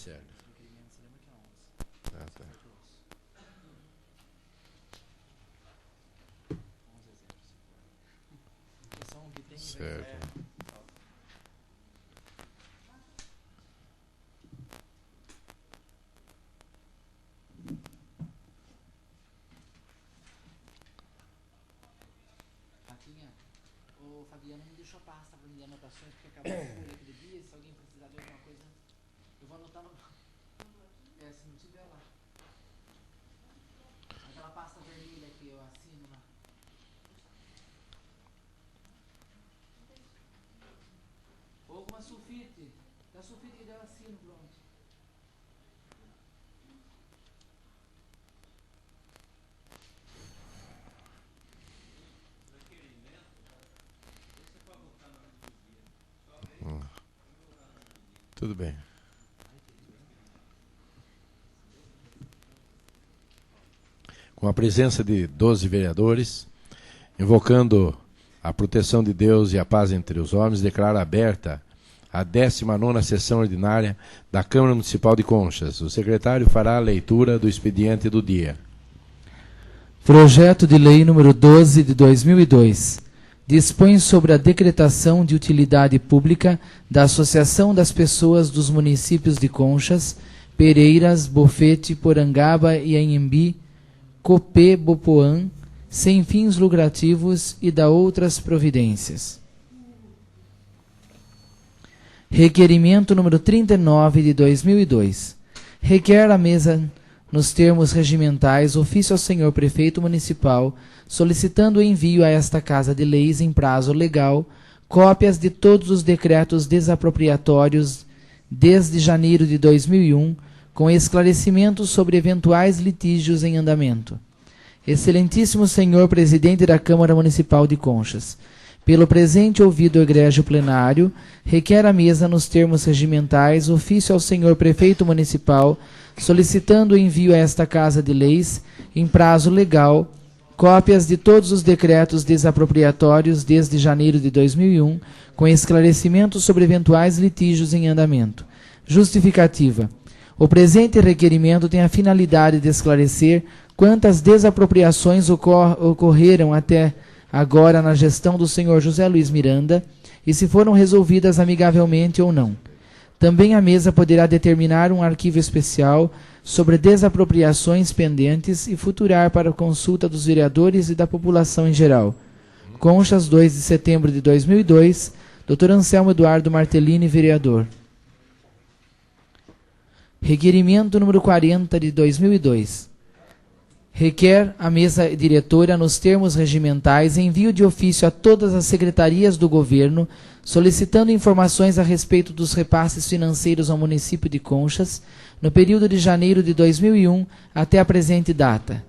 certo. Tá. Certo. O Fabiano me deixou a pasta para me dar anotações, porque acabou a folha aquele dia. Se alguém precisar de alguma coisa, eu vou anotar no. Se não tiver lá. Aquela pasta vermelha que eu assino lá. Ou alguma sulfite. Da sulfite que eu assino, pronto. Tudo bem. Com a presença de 12 vereadores, invocando a proteção de Deus e a paz entre os homens, declaro aberta a 19ª sessão ordinária da Câmara Municipal de Conchas. O secretário fará a leitura do expediente do dia. Projeto de Lei número 12 de 2002. Dispõe sobre a decretação de utilidade pública da Associação das Pessoas dos Municípios de Conchas, Pereiras, Bofete, Porangaba e Anhembi, Copê, Bopoã, sem fins lucrativos e da outras providências. Requerimento número 39 de 2002. Requer a mesa, nos termos regimentais, ofício ao senhor prefeito municipal, solicitando o envio a esta Casa de Leis, em prazo legal, cópias de todos os decretos desapropriatórios desde janeiro de 2001, com esclarecimentos sobre eventuais litígios em andamento. Excelentíssimo senhor presidente da Câmara Municipal de Conchas, pelo presente ouvido egrégio plenário, requer a mesa, nos termos regimentais, ofício ao senhor prefeito municipal, solicitando o envio a esta Casa de Leis, em prazo legal, cópias de todos os decretos desapropriatórios desde janeiro de 2001, com esclarecimentos sobre eventuais litígios em andamento. Justificativa. O presente requerimento tem a finalidade de esclarecer quantas desapropriações ocorreram até agora na gestão do senhor José Luiz Miranda e se foram resolvidas amigavelmente ou não. Também a mesa poderá determinar um arquivo especial sobre desapropriações pendentes e futurar para consulta dos vereadores e da população em geral. Conchas, 2 de setembro de 2002, Dr. Anselmo Eduardo Martellini, vereador. Requerimento número 40 de 2002. Requer a mesa diretora, nos termos regimentais, envio de ofício a todas as secretarias do governo, solicitando informações a respeito dos repasses financeiros ao município de Conchas, no período de janeiro de 2001 até a presente data.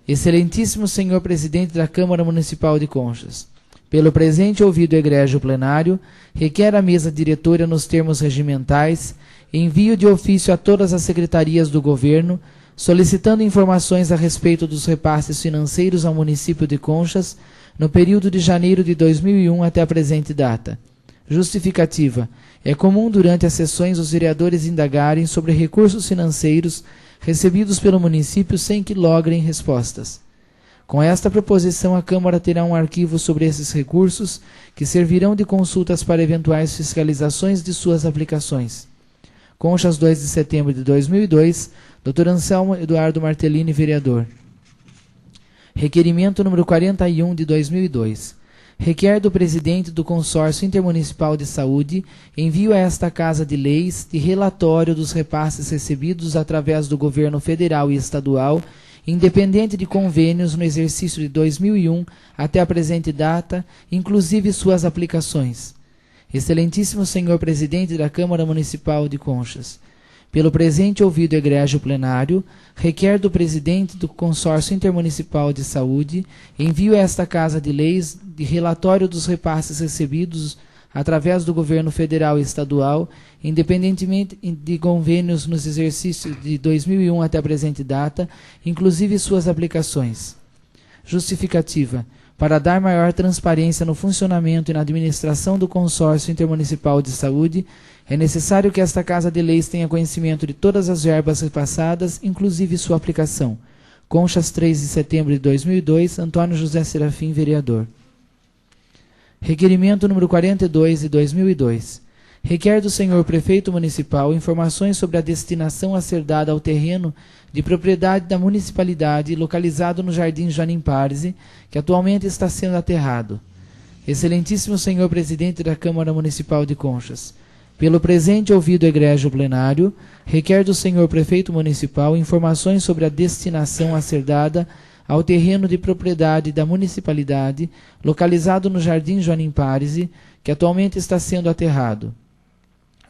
Excelentíssimo senhor presidente da Câmara Municipal de Conchas, pelo presente ouvido egrégio plenário, requer a mesa diretora, nos termos regimentais, envio de ofício a todas as secretarias do governo, solicitando informações a respeito dos repasses financeiros ao município de Conchas no período de janeiro de 2001 até a presente data. Justificativa. É comum durante as sessões os vereadores indagarem sobre recursos financeiros recebidos pelo município sem que logrem respostas. Com esta proposição, a Câmara terá um arquivo sobre esses recursos que servirão de consultas para eventuais fiscalizações de suas aplicações. Conchas, 2 de setembro de 2002, Dr. Anselmo Eduardo Martellini, vereador. Requerimento número 41 de 2002. Requer do presidente do Consórcio Intermunicipal de Saúde envio a esta Casa de Leis de relatório dos repasses recebidos através do governo federal e estadual, independente de convênios no exercício de 2001 até a presente data, inclusive suas aplicações. Excelentíssimo senhor presidente da Câmara Municipal de Conchas, pelo presente ouvido egrégio plenário, requer do presidente do Consórcio Intermunicipal de Saúde envio a esta Casa de Leis de relatório dos repasses recebidos através do governo federal e estadual, independentemente de convênios nos exercícios de 2001 até a presente data, inclusive suas aplicações. Justificativa. para dar maior transparência no funcionamento e na administração do Consórcio Intermunicipal de Saúde, é necessário que esta Casa de Leis tenha conhecimento de todas as verbas repassadas, inclusive sua aplicação. Conchas, 3 de setembro de 2002, Antônio José Serafim, vereador. Requerimento número 42 de 2002. Requer do senhor prefeito municipal informações sobre a destinação a ser dada ao terreno de propriedade da municipalidade localizado no Jardim Joanim Parse, que atualmente está sendo aterrado. Excelentíssimo senhor presidente da Câmara Municipal de Conchas, pelo presente ouvido egrégio plenário, requer do senhor prefeito municipal informações sobre a destinação a ser dada ao terreno de propriedade da municipalidade localizado no Jardim Joanim Parse, que atualmente está sendo aterrado.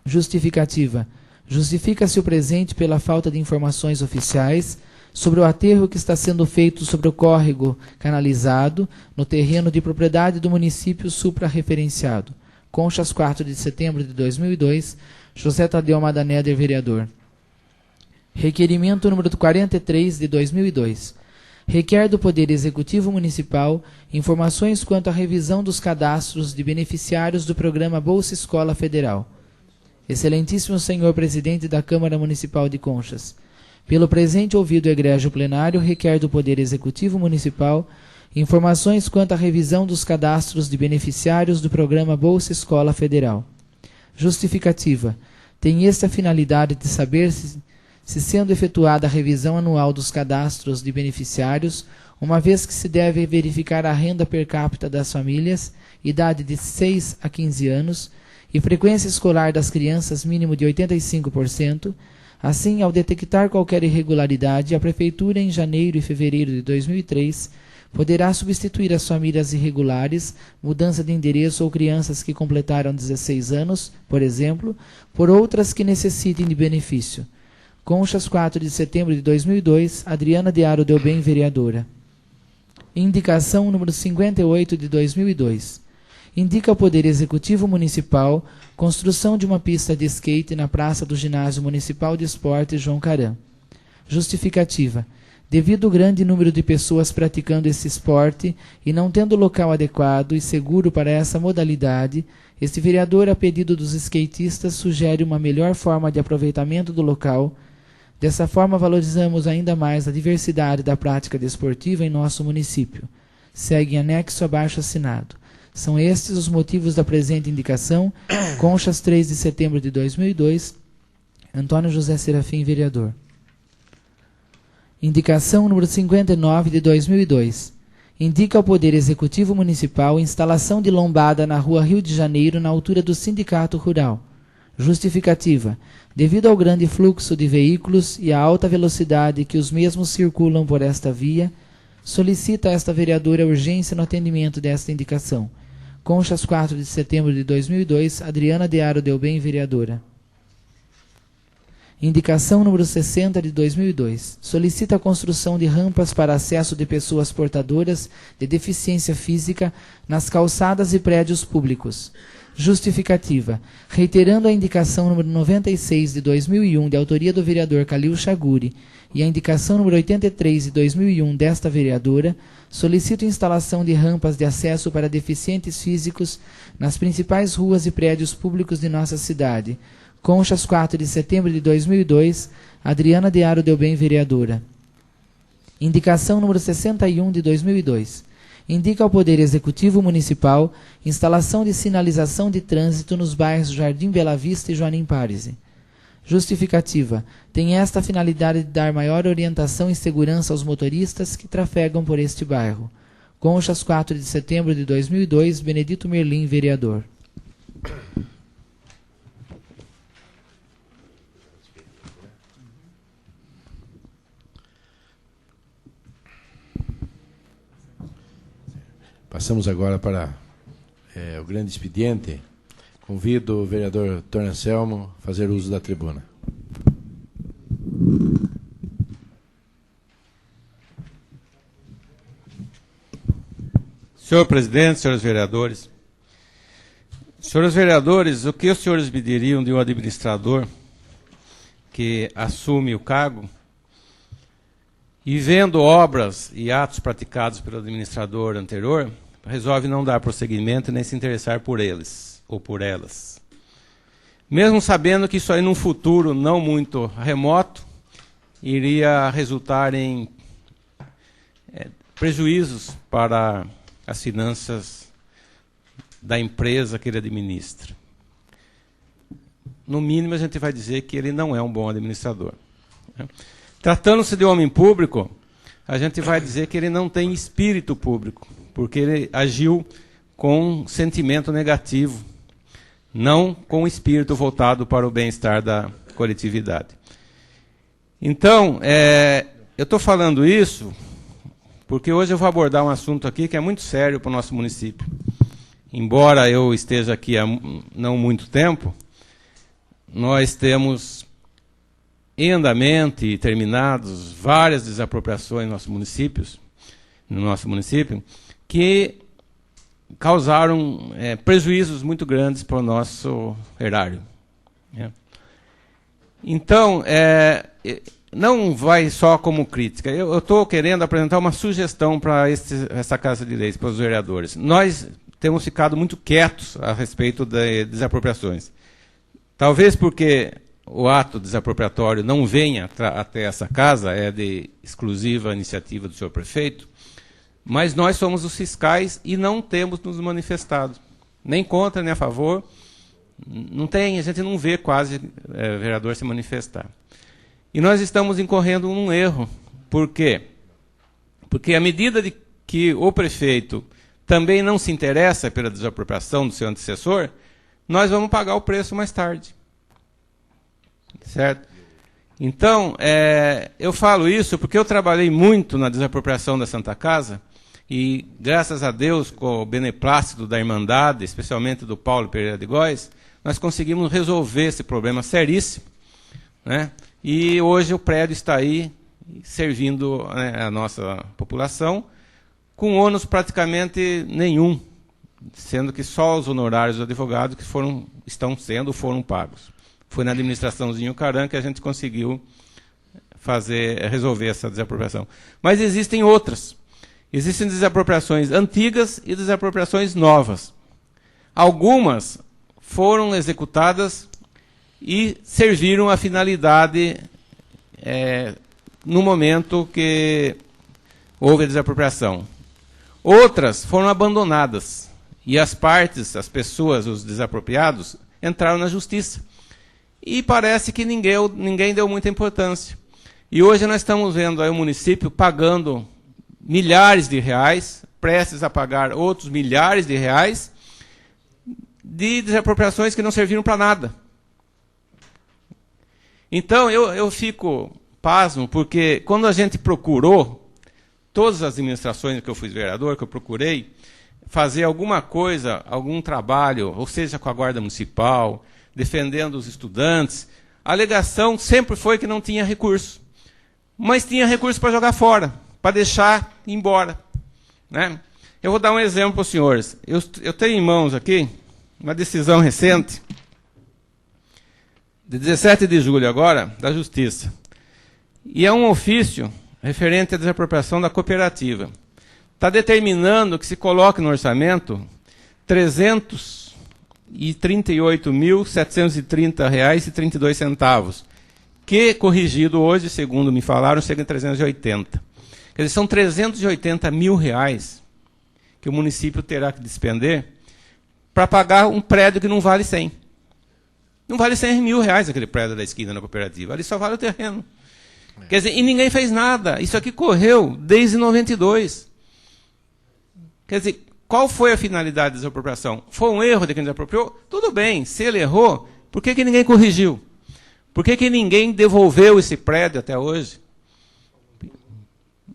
Justificativa. Justifica-se o presente pela falta de informações oficiais sobre o aterro que está sendo feito sobre o córrego canalizado no terreno de propriedade do município supra-referenciado. Conchas, 4 de setembro de 2002, José Tadeu Madaneder, vereador. Requerimento número 43 de 2002. Requer do Poder Executivo Municipal informações quanto à revisão dos cadastros de beneficiários do programa Bolsa Escola Federal. Excelentíssimo senhor presidente da Câmara Municipal de Conchas, pelo presente ouvido egrégio plenário, requer do Poder Executivo Municipal informações quanto à revisão dos cadastros de beneficiários do programa Bolsa Escola Federal. Justificativa. Tem esta a finalidade de saber se sendo efetuada a revisão anual dos cadastros de beneficiários, uma vez que se deve verificar a renda per capita das famílias, idade de 6 a 15 anos, e frequência escolar das crianças mínimo de 85%, assim, ao detectar qualquer irregularidade, a Prefeitura, em janeiro e fevereiro de 2003, poderá substituir as famílias irregulares, mudança de endereço ou crianças que completaram 16 anos, por exemplo, por outras que necessitem de benefício. Conchas, 4 de setembro de 2002, Adriana de Aro Delbem, vereadora. Indicação número 58 de 2002. Indica ao Poder Executivo Municipal construção de uma pista de skate na praça do Ginásio Municipal de Esportes João Caram. Justificativa. Devido ao grande número de pessoas praticando esse esporte e não tendo local adequado e seguro para essa modalidade, este vereador, a pedido dos skatistas, sugere uma melhor forma de aproveitamento do local. Dessa forma, valorizamos ainda mais a diversidade da prática desportiva em nosso município. Segue em anexo abaixo assinado. São estes os motivos da presente indicação. Conchas, 3 de setembro de 2002, Antônio José Serafim, vereador. Indicação número 59 de 2002. Indica ao Poder Executivo Municipal instalação de lombada na Rua Rio de Janeiro, na altura do Sindicato Rural. Justificativa. Devido ao grande fluxo de veículos e à alta velocidade que os mesmos circulam por esta via, solicita esta vereadora urgência no atendimento desta indicação. Conchas, 4 de setembro de 2002, Adriana de Aro Delbem, vereadora. Indicação número 60 de 2002. Solicita a construção de rampas para acesso de pessoas portadoras de deficiência física nas calçadas e prédios públicos. Justificativa. Reiterando a indicação número 96 de 2001 de autoria do vereador Calil Chaguri e a indicação número 83 de 2001 desta vereadora, solicito instalação de rampas de acesso para deficientes físicos nas principais ruas e prédios públicos de nossa cidade. Conchas, 4 de setembro de 2002, Adriana de Aro Delbem, vereadora. Indicação número 61 de 2002. Indica ao Poder Executivo Municipal instalação de sinalização de trânsito nos bairros Jardim Bela Vista e Joanim Parse. Justificativa. Tem esta a finalidade de dar maior orientação e segurança aos motoristas que trafegam por este bairro. Conchas, 4 de setembro de 2002, Benedito Merlim, vereador. Passamos agora para o grande expediente. Convido o vereador Tony Anselmo a fazer uso da tribuna. Senhor presidente, senhores vereadores. Senhores vereadores, o que os senhores me diriam de um administrador que assume o cargo e vendo obras e atos praticados pelo administrador anterior, resolve não dar prosseguimento nem se interessar por eles ou por elas. Mesmo sabendo que isso aí num futuro não muito remoto iria resultar em prejuízos para as finanças da empresa que ele administra. No mínimo, a gente vai dizer que ele não é um bom administrador. Tratando-se de homem público, a gente vai dizer que ele não tem espírito público, porque ele agiu com sentimento negativo, não com espírito voltado para o bem-estar da coletividade. Então, eu estou falando isso porque hoje eu vou abordar um assunto aqui que é muito sério para o nosso município. Embora eu esteja aqui há não muito tempo, nós temos em andamento e terminados várias desapropriações no nosso município, que causaram prejuízos muito grandes para o nosso erário. Então, não vai só como crítica. Eu estou querendo apresentar uma sugestão para essa Casa de Leis, para os vereadores. Nós temos ficado muito quietos a respeito de desapropriações. Talvez porque o ato desapropriatório não venha até essa casa, é de exclusiva iniciativa do senhor prefeito, mas nós somos os fiscais e não temos nos manifestado, nem contra, nem a favor. A gente não vê quase vereador se manifestar. E nós estamos incorrendo num erro. Por quê? Porque à medida de que o prefeito também não se interessa pela desapropriação do seu antecessor, nós vamos pagar o preço mais tarde. Certo? Então, eu falo isso porque eu trabalhei muito na desapropriação da Santa Casa e, graças a Deus, com o beneplácito da Irmandade, especialmente do Paulo Pereira de Góes, nós conseguimos resolver esse problema seríssimo, né? E hoje o prédio está aí servindo a nossa população com ônus praticamente nenhum, sendo que só os honorários do advogado que foram pagos. Foi na administraçãozinho Caran que a gente conseguiu resolver essa desapropriação. Mas existem outras. Existem desapropriações antigas e desapropriações novas. Algumas foram executadas e serviram à finalidade no momento que houve a desapropriação. Outras foram abandonadas e as pessoas, os desapropriados, entraram na justiça. E parece que ninguém deu muita importância. E hoje nós estamos vendo aí o município pagando milhares de reais, prestes a pagar outros milhares de reais, de desapropriações que não serviram para nada. Então, eu fico pasmo, porque quando a gente procurou, todas as administrações que eu fui vereador, que eu procurei, fazer alguma coisa, algum trabalho, ou seja, com a Guarda Municipal, defendendo os estudantes, a alegação sempre foi que não tinha recurso. Mas tinha recurso para jogar fora, para deixar ir embora. Né? Eu vou dar um exemplo para os senhores. Eu tenho em mãos aqui uma decisão recente, de 17 de julho agora, da Justiça. E é um ofício referente à desapropriação da cooperativa. Está determinando que se coloque no orçamento R$ 338.730,32, que, corrigido hoje, segundo me falaram, chega em 380. Quer dizer, são 380 mil reais que o município terá que despender para pagar um prédio que não vale 100. Não vale 100 mil reais aquele prédio da esquina na cooperativa. Ali só vale o terreno. Quer dizer, e ninguém fez nada. Isso aqui correu desde 92. Quer dizer, qual foi a finalidade da desapropriação? Foi um erro de quem desapropriou? Tudo bem, se ele errou, por que ninguém corrigiu? Por que ninguém devolveu esse prédio até hoje?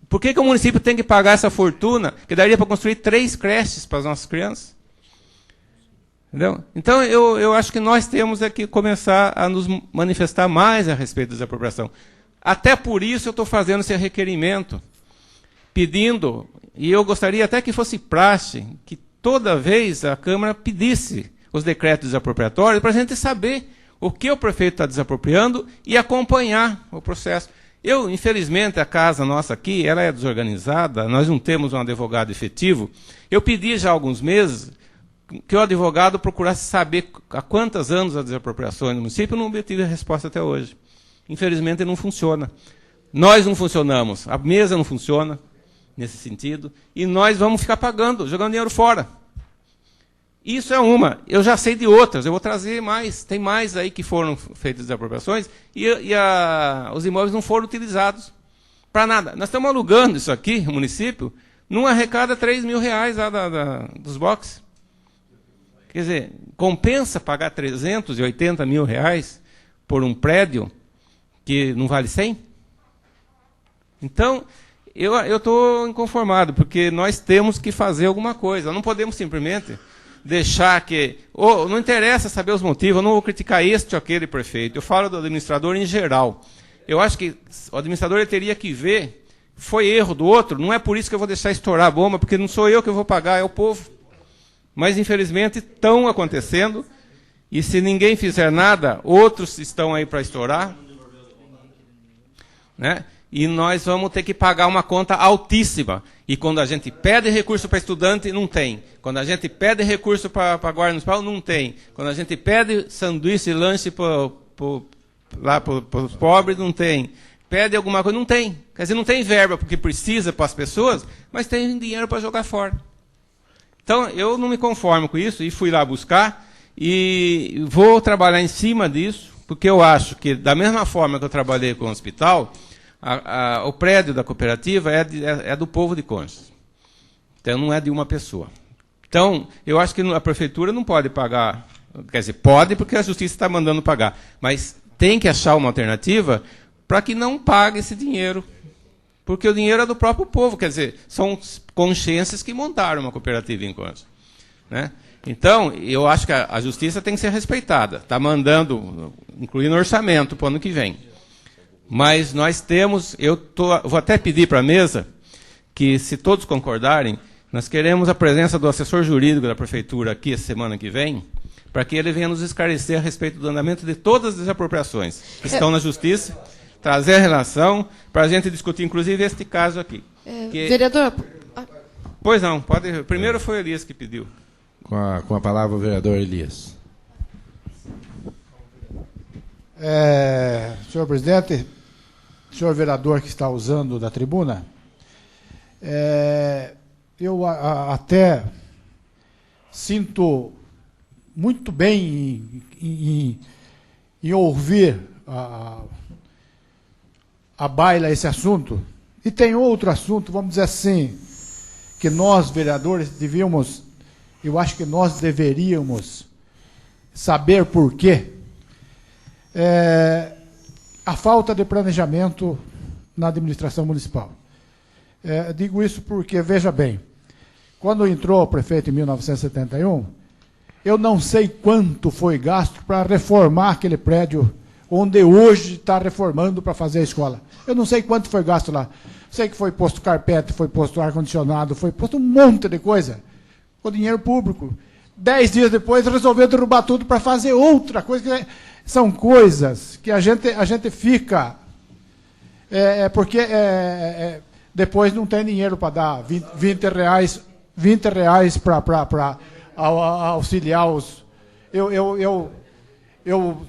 Por que o município tem que pagar essa fortuna que daria para construir 3 creches para as nossas crianças? Entendeu? Então, eu acho que nós temos que começar a nos manifestar mais a respeito da desapropriação. Até por isso eu estou fazendo esse requerimento, pedindo, e eu gostaria até que fosse praxe, que toda vez a Câmara pedisse os decretos desapropriatórios para a gente saber o que o prefeito está desapropriando e acompanhar o processo. Infelizmente, a casa nossa aqui, ela é desorganizada, nós não temos um advogado efetivo. Eu pedi já há alguns meses que o advogado procurasse saber há quantos anos as desapropriações no município, eu não obtive a resposta até hoje. Infelizmente, não funciona. Nós não funcionamos, a mesa não funciona nesse sentido, e nós vamos ficar pagando, jogando dinheiro fora. Isso é uma. Eu já sei de outras, eu vou trazer mais. Tem mais aí que foram feitas desapropriações e os imóveis não foram utilizados para nada. Nós estamos alugando isso aqui, o município, não arrecada R$3.000 lá dos boxes. Quer dizer, compensa pagar R$380 mil por um prédio que não vale 100? Então, eu estou inconformado, porque nós temos que fazer alguma coisa. Não podemos simplesmente deixar que... não interessa saber os motivos, eu não vou criticar este ou aquele prefeito. Eu falo do administrador em geral. Eu acho que o administrador ele teria que ver, foi erro do outro, não é por isso que eu vou deixar estourar a bomba, porque não sou eu que vou pagar, é o povo. Mas, infelizmente, estão acontecendo, e se ninguém fizer nada, outros estão aí para estourar, né? E nós vamos ter que pagar uma conta altíssima. E quando a gente pede recurso para estudante, não tem. Quando a gente pede recurso para a Guarda Municipal, não tem. Quando a gente pede sanduíche e lanche para os pobres, não tem. Pede alguma coisa, não tem. Quer dizer, não tem verba porque precisa para as pessoas, mas tem dinheiro para jogar fora. Então, eu não me conformo com isso e fui lá buscar e vou trabalhar em cima disso, porque eu acho que, da mesma forma que eu trabalhei com o hospital, o prédio da cooperativa é do povo de Conchas. Então, não é de uma pessoa. Então, eu acho que a prefeitura não pode pagar, quer dizer, pode porque a justiça está mandando pagar, mas tem que achar uma alternativa para que não pague esse dinheiro, porque o dinheiro é do próprio povo, quer dizer, são consciências que montaram uma cooperativa em Conchas, né? Então, eu acho que a justiça tem que ser respeitada, está mandando, incluindo orçamento para o ano que vem. Mas nós temos, vou até pedir para a mesa que, se todos concordarem, nós queremos a presença do assessor jurídico da prefeitura aqui a semana que vem, para que ele venha nos esclarecer a respeito do andamento de todas as desapropriações que estão na justiça, trazer a relação, para a gente discutir, inclusive, este caso aqui. Vereador... Pois não, pode. Primeiro foi o Elias que pediu. Com a palavra o vereador Elias. Senhor presidente, senhor vereador que está usando da tribuna, eu até sinto muito bem em ouvir a baila esse assunto, e tem outro assunto, vamos dizer assim, que nós, vereadores, eu acho que nós deveríamos saber por quê. A falta de planejamento na administração municipal. Digo isso porque, veja bem, quando entrou o prefeito em 1971, eu não sei quanto foi gasto para reformar aquele prédio onde hoje está reformando para fazer a escola. Eu não sei quanto foi gasto lá. Sei que foi posto carpete, foi posto ar-condicionado, foi posto um monte de coisa, com dinheiro público. 10 dias depois resolveu derrubar tudo para fazer outra coisa. São coisas que a gente fica... porque depois não tem dinheiro para dar R$20 para auxiliar os... Eu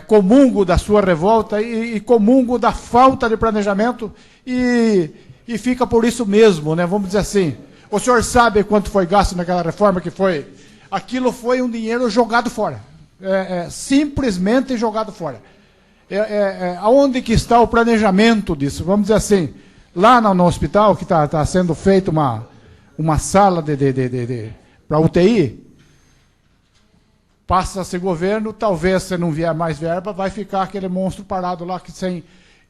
comungo da sua revolta e comungo da falta de planejamento e fica por isso mesmo, né? Vamos dizer assim. O senhor sabe quanto foi gasto naquela reforma que foi? Aquilo foi um dinheiro jogado fora. Simplesmente jogado fora. Aonde que está o planejamento disso? Vamos dizer assim, lá no hospital, que está sendo feita uma sala para UTI, passa-se governo, talvez se não vier mais verba, vai ficar aquele monstro parado lá,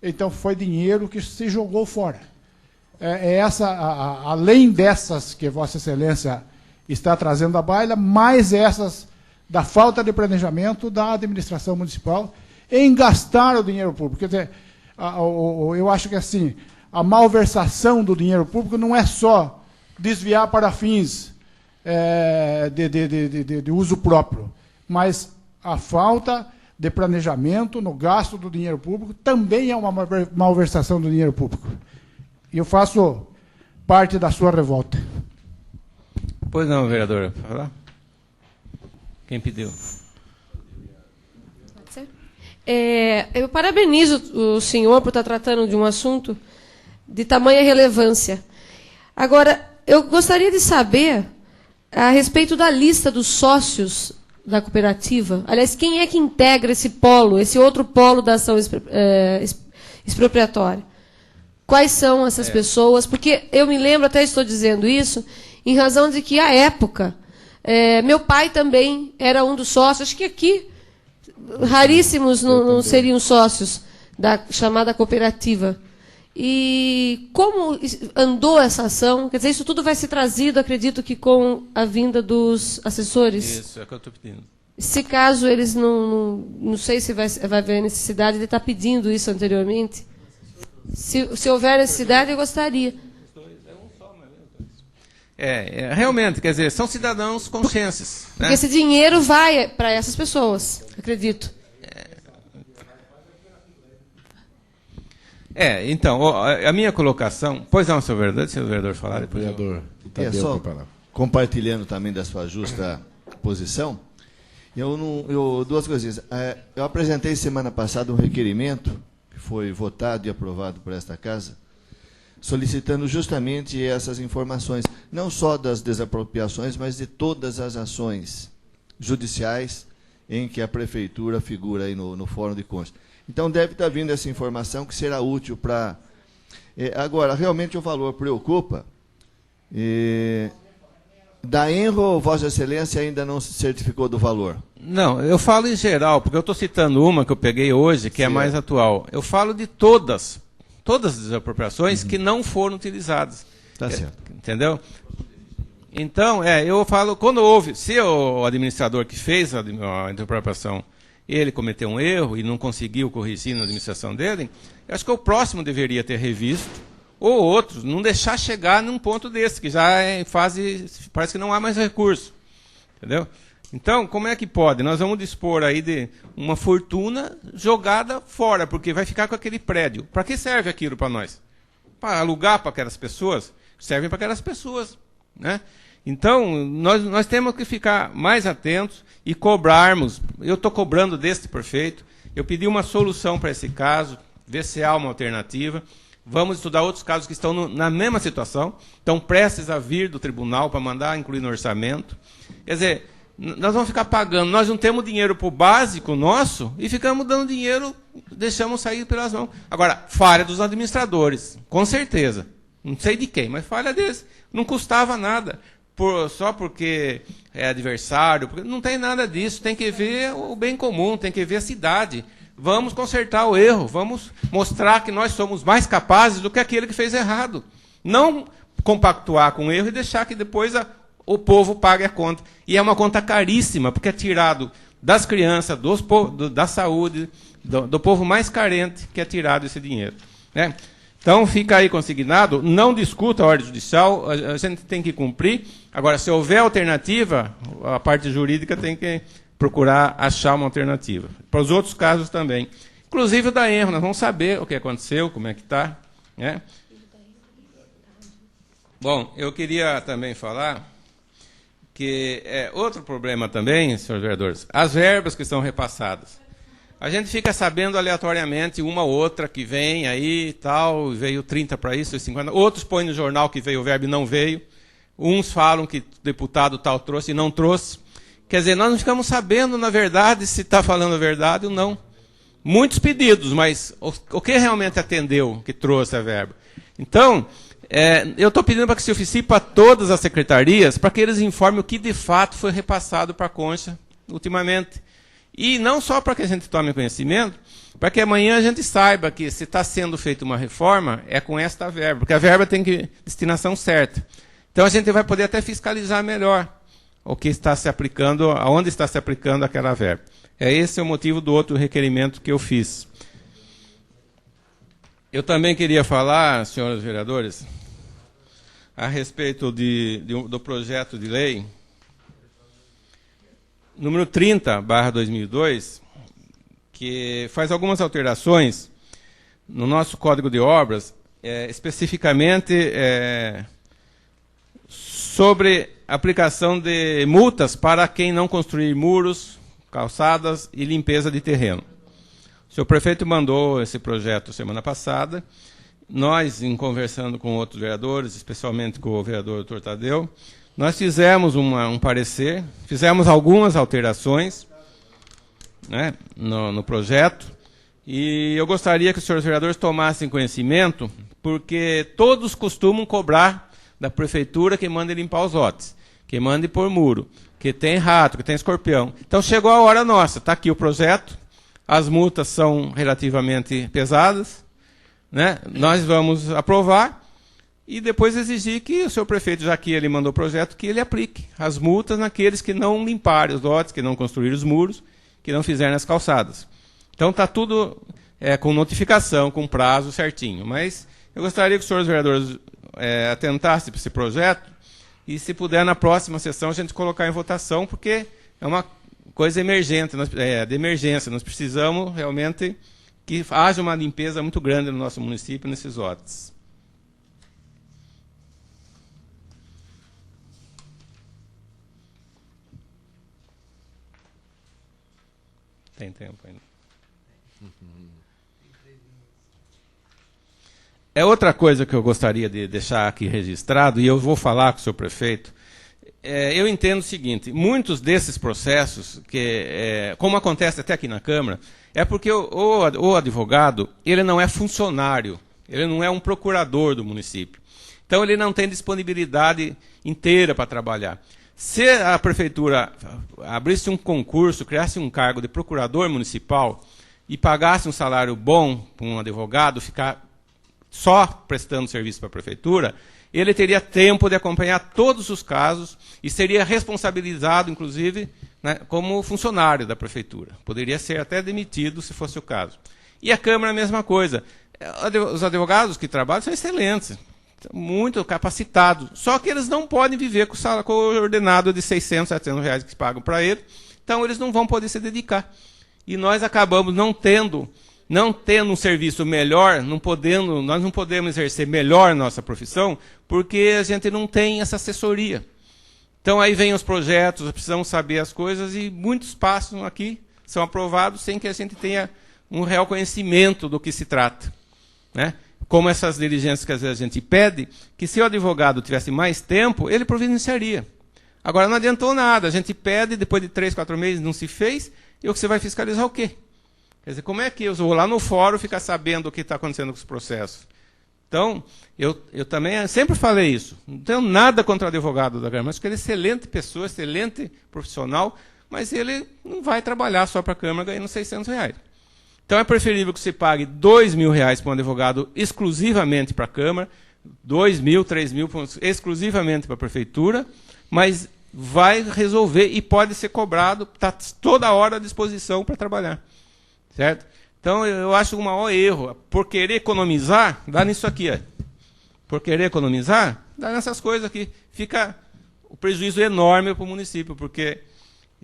então foi dinheiro que se jogou fora. Além dessas que Vossa Excelência está trazendo à baila, mais essas da falta de planejamento da administração municipal em gastar o dinheiro público. Quer dizer, eu acho que assim, a malversação do dinheiro público não é só desviar para fins de uso próprio, mas a falta de planejamento no gasto do dinheiro público também é uma malversação do dinheiro público. E eu faço parte da sua revolta. Pois não, vereadora. Falar? Quem pediu? Pode ser? Eu parabenizo o senhor por estar tratando de um assunto de tamanha relevância. Agora, eu gostaria de saber a respeito da lista dos sócios da cooperativa. Aliás, quem é que integra esse polo, esse outro polo da ação expropriatória? Quais são essas pessoas? Porque eu me lembro, até estou dizendo isso, em razão de que, à época, meu pai também era um dos sócios. Acho que aqui, raríssimos não seriam sócios da chamada cooperativa. E como andou essa ação? Quer dizer, isso tudo vai ser trazido, acredito que com a vinda dos assessores. Isso, é o que eu estou pedindo. Se caso eles não sei se vai haver necessidade de estar pedindo isso anteriormente. Se houver necessidade, eu gostaria. Realmente, quer dizer, são cidadãos conscientes. Né? Porque esse dinheiro vai para essas pessoas, acredito. Então, a minha colocação... Pois não, senhor vereador falar depois. Vereador, só compartilhando também da sua justa posição, duas coisinhas. Eu apresentei semana passada um requerimento, que foi votado e aprovado por esta casa, solicitando justamente essas informações, não só das desapropriações, mas de todas as ações judiciais em que a prefeitura figura aí no Fórum de Contas. Então, deve estar vindo essa informação que será útil para... agora, realmente o valor preocupa. Da Enro, Vossa Excelência ainda não se certificou do valor? Não, eu falo em geral, porque eu estou citando uma que eu peguei hoje, que é mais atual. Eu falo de todas as desapropriações que não foram utilizadas. Tá certo. Entendeu? Então, eu falo, quando houve, se o administrador que fez a desapropriação, ele cometeu um erro e não conseguiu corrigir na administração dele, eu acho que o próximo deveria ter revisto, ou outros, não deixar chegar num ponto desse, que já é em fase, parece que não há mais recurso. Entendeu? Então, como é que pode? Nós vamos dispor aí de uma fortuna jogada fora, porque vai ficar com aquele prédio. Para que serve aquilo para nós? Para alugar para aquelas pessoas? Servem para aquelas pessoas. Né? Então, nós temos que ficar mais atentos e cobrarmos. Eu estou cobrando deste prefeito. Eu pedi uma solução para esse caso, ver se há uma alternativa. Vamos estudar outros casos que estão na mesma situação, estão prestes a vir do tribunal para mandar incluir no orçamento. Quer dizer, nós vamos ficar pagando, nós não temos dinheiro para o básico nosso e ficamos dando dinheiro, deixamos sair pelas mãos. Agora, falha dos administradores, com certeza. Não sei de quem, mas falha deles. Não custava nada. Só porque é adversário, porque não tem nada disso, tem que ver o bem comum, tem que ver a cidade. Vamos consertar o erro, vamos mostrar que nós somos mais capazes do que aquele que fez errado. Não compactuar com o erro e deixar que depois o povo pague a conta. E é uma conta caríssima, porque é tirado das crianças, da saúde, do povo mais carente, que é tirado esse dinheiro. Né? Então, fica aí consignado, não discuta a ordem judicial, a gente tem que cumprir. Agora, se houver alternativa, a parte jurídica tem que procurar achar uma alternativa. Para os outros casos também. Inclusive o da Enro, nós vamos saber o que aconteceu, como é que está. Né? Bom, eu queria também falar que outro problema também, senhores vereadores, as verbas que são repassadas. A gente fica sabendo aleatoriamente uma ou outra que vem aí e tal, veio 30 para isso, 50. Outros põem no jornal que veio o verbo e não veio. Uns falam que o deputado tal trouxe e não trouxe. Quer dizer, nós não ficamos sabendo, na verdade, se está falando a verdade ou não. Muitos pedidos, mas o que realmente atendeu, que trouxe a verba? Então, eu estou pedindo para que se oficie para todas as secretarias, para que eles informem o que de fato foi repassado para a Concha ultimamente. E não só para que a gente tome conhecimento, para que amanhã a gente saiba que se está sendo feita uma reforma, é com esta verba, porque a verba tem destinação certa. Então a gente vai poder até fiscalizar melhor o que está se aplicando, aonde está se aplicando aquela verba. Esse é o motivo do outro requerimento que eu fiz. Eu também queria falar, senhores vereadores, a respeito do projeto de lei, número 30/2002, que faz algumas alterações no nosso Código de Obras, especificamente sobre aplicação de multas para quem não construir muros, calçadas e limpeza de terreno. O senhor prefeito mandou esse projeto semana passada. Nós, em conversando com outros vereadores, especialmente com o vereador Dr. Tadeu, nós fizemos um parecer, fizemos algumas alterações, né, no projeto, e eu gostaria que os senhores vereadores tomassem conhecimento, porque todos costumam cobrar da prefeitura que mande limpar os lotes, que mande pôr muro, que tem rato, que tem escorpião. Então chegou a hora nossa, está aqui o projeto, as multas são relativamente pesadas, né? Nós vamos aprovar e depois exigir que o senhor prefeito, já que ele mandou o projeto, que ele aplique as multas naqueles que não limparem os lotes, que não construírem os muros, que não fizerem as calçadas. Então está tudo com notificação, com prazo certinho. Mas eu gostaria que os senhores vereadores atentassem para esse projeto e, se puder, na próxima sessão a gente colocar em votação, porque é uma coisa emergente, de emergência. Nós precisamos realmente que haja uma limpeza muito grande no nosso município, nesses lotes. Tem tempo ainda. Outra coisa que eu gostaria de deixar aqui registrado, e eu vou falar com o senhor prefeito, eu entendo o seguinte: muitos desses processos, como acontece até aqui na Câmara, é porque o advogado, ele não é funcionário, ele não é um procurador do município. Então ele não tem disponibilidade inteira para trabalhar. Se a prefeitura abrisse um concurso, criasse um cargo de procurador municipal e pagasse um salário bom para um advogado ficar só prestando serviço para a prefeitura, ele teria tempo de acompanhar todos os casos e seria responsabilizado, inclusive, né, como funcionário da prefeitura. Poderia ser até demitido, se fosse o caso. E a Câmara, a mesma coisa. Os advogados que trabalham são excelentes, muito capacitados, só que eles não podem viver com o ordenado de R$600, R$700 que se pagam para ele, então eles não vão poder se dedicar. E nós acabamos não tendo um serviço melhor, nós não podemos exercer melhor nossa profissão, porque a gente não tem essa assessoria. Então aí vem os projetos, nós precisamos saber as coisas, e muitos passam aqui, são aprovados sem que a gente tenha um real conhecimento do que se trata, né? Como essas diligências que às vezes a gente pede, que se o advogado tivesse mais tempo, ele providenciaria. Agora não adiantou nada, a gente pede, depois de 3, 4 meses não se fez, e você vai fiscalizar o quê? Quer dizer, como é que eu vou lá no fórum ficar sabendo o que está acontecendo com os processos? Então, eu também sempre falei isso. Não tenho nada contra o advogado da Câmara, acho que ele é excelente pessoa, excelente profissional, mas ele não vai trabalhar só para a Câmara ganhando R$600. Então é preferível que você pague R$2.000 para um advogado exclusivamente para a Câmara, R$2.000, R$3.000 exclusivamente para a Prefeitura, mas vai resolver e pode ser cobrado, está toda hora à disposição para trabalhar. Certo? Então eu acho o maior erro, por querer economizar, dá nisso aqui. Ó. Por querer economizar, dá nessas coisas aqui. Fica o prejuízo enorme para o município, porque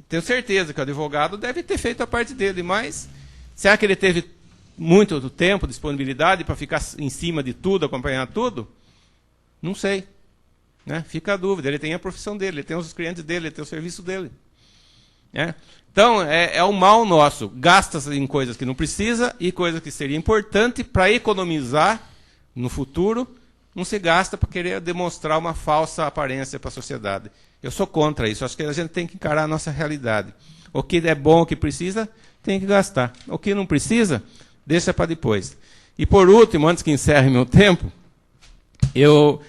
tenho certeza que o advogado deve ter feito a parte dele, mas será que ele teve muito tempo, disponibilidade para ficar em cima de tudo, acompanhar tudo? Não sei. Né? Fica a dúvida. Ele tem a profissão dele, ele tem os clientes dele, ele tem o serviço dele. Né? Então, é um mal nosso. Gasta em coisas que não precisa e coisas que seria importante para economizar no futuro, não se gasta para querer demonstrar uma falsa aparência para a sociedade. Eu sou contra isso. Acho que a gente tem que encarar a nossa realidade. O que é bom, o que precisa, tem que gastar. O que não precisa, deixa para depois. E por último, antes que encerre meu tempo, eu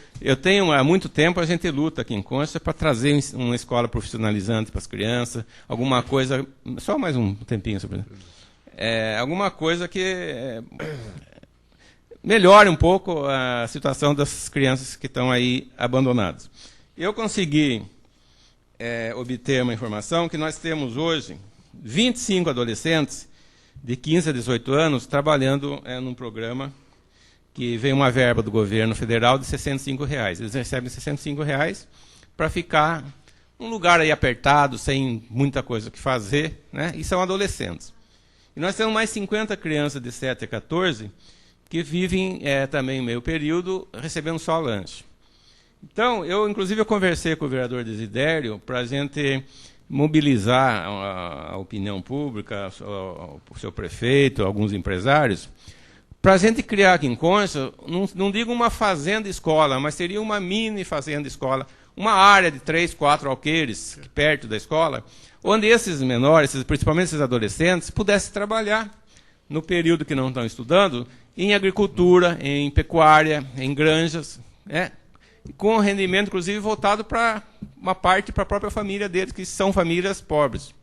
tenho, há muito tempo, a gente luta aqui em Concha para trazer uma escola profissionalizante para as crianças, alguma coisa, só mais um tempinho sobre isso. Alguma coisa que melhore um pouco a situação das crianças que estão aí abandonadas. Eu consegui obter uma informação que nós temos hoje 25 adolescentes de 15 a 18 anos trabalhando num programa que vem uma verba do governo federal de R$65. Eles recebem R$65 para ficar num lugar aí apertado, sem muita coisa que fazer, né? E são adolescentes. E nós temos mais 50 crianças de 7 a 14 que vivem também meio período recebendo só lanche. Então, inclusive, eu conversei com o vereador Desidério para a gente mobilizar a opinião pública, o seu prefeito, alguns empresários, para a gente criar aqui em Concha, não digo uma fazenda-escola, mas seria uma mini fazenda-escola, uma área de 3, 4 alqueires perto da escola, onde esses menores, principalmente esses adolescentes, pudessem trabalhar no período que não estão estudando, em agricultura, em pecuária, em granjas, com rendimento, inclusive, voltado para uma parte para a própria família deles, que são famílias pobres.